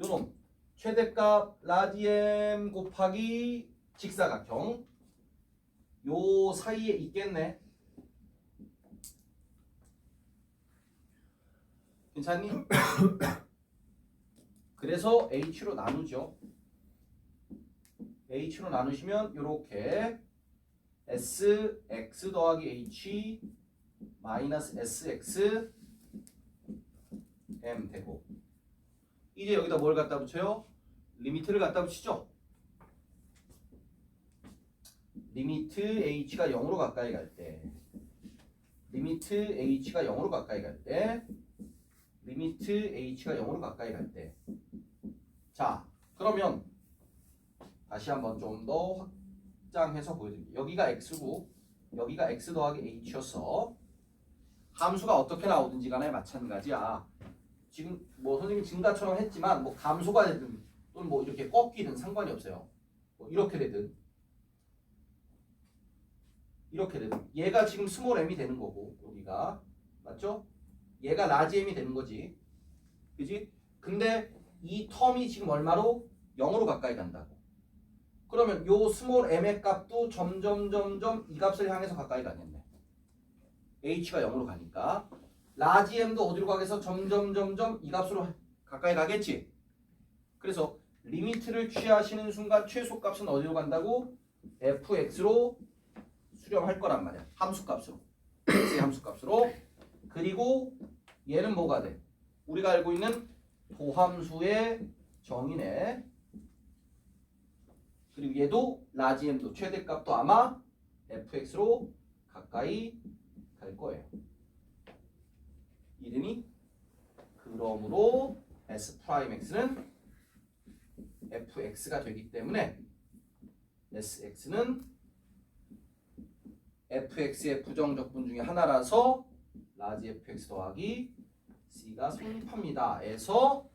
요 놈 최대값 라지 m 곱하기 직사각형 요 사이에 있겠네. 괜찮니? 그래서 h로 나누죠. h로 나누시면 이렇게 sx 더하기 h 마이너스 sx m 되고 이제 여기다 뭘 갖다 붙여요? 리미트를 갖다 붙이죠. 리미트 h가 0으로 가까이 갈 때 리미트 h가 0으로 가까이 갈 때 리미트 h가 0으로 가까이 갈 때 자 그러면 다시 한번 좀 더 확장해서 보여드릴게요. 여기가 x고 여기가 x 더하기 h였어. 함수가 어떻게 나오든지 간에 마찬가지야. 지금 뭐 선생님이 증가처럼 했지만 뭐 감소가 되든 또는 뭐 이렇게 꺾이든 상관이 없어요. 뭐 이렇게 되든 이렇게 되든 얘가 지금 스몰 m이 되는 거고 여기가 맞죠? 얘가 라지 m이 되는 거지. 그지? 근데 이 텀이 지금 얼마로? 0으로 가까이 간다고. 그러면 요 스몰 m의 값도 점점 이 값을 향해서 가까이 가겠네. h가 0으로 가니까 라지 m도 어디로 가겠어? 점점 이 값으로 가까이 가겠지. 그래서 리미트를 취하시는 순간 최소값은 어디로 간다고? fx로 수렴할 거란 말이야. 함수값으로. x의 함수값으로. 그리고 얘는 뭐가 돼? 우리가 알고 있는 도함수의 정의네. 그리고 얘도 라지 m도 최대값도 아마 fx로 가까이 갈 거예요. 이름이 그러므로 s 프라임 x는 fx가 되기 때문에 SX는 fx의 부정적분 중에 하나라서 라지 fx 더하기 c가 성립합니다. 에서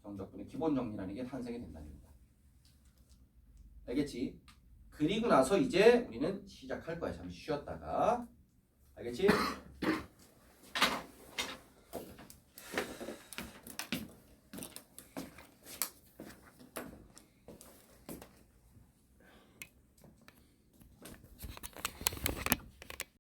정적분의 기본 정리라는 게 탄생이 된다는 겁니다. 알겠지? 그리고 나서 이제 우리는 시작할 거야. 잠시 쉬었다가. 알겠지?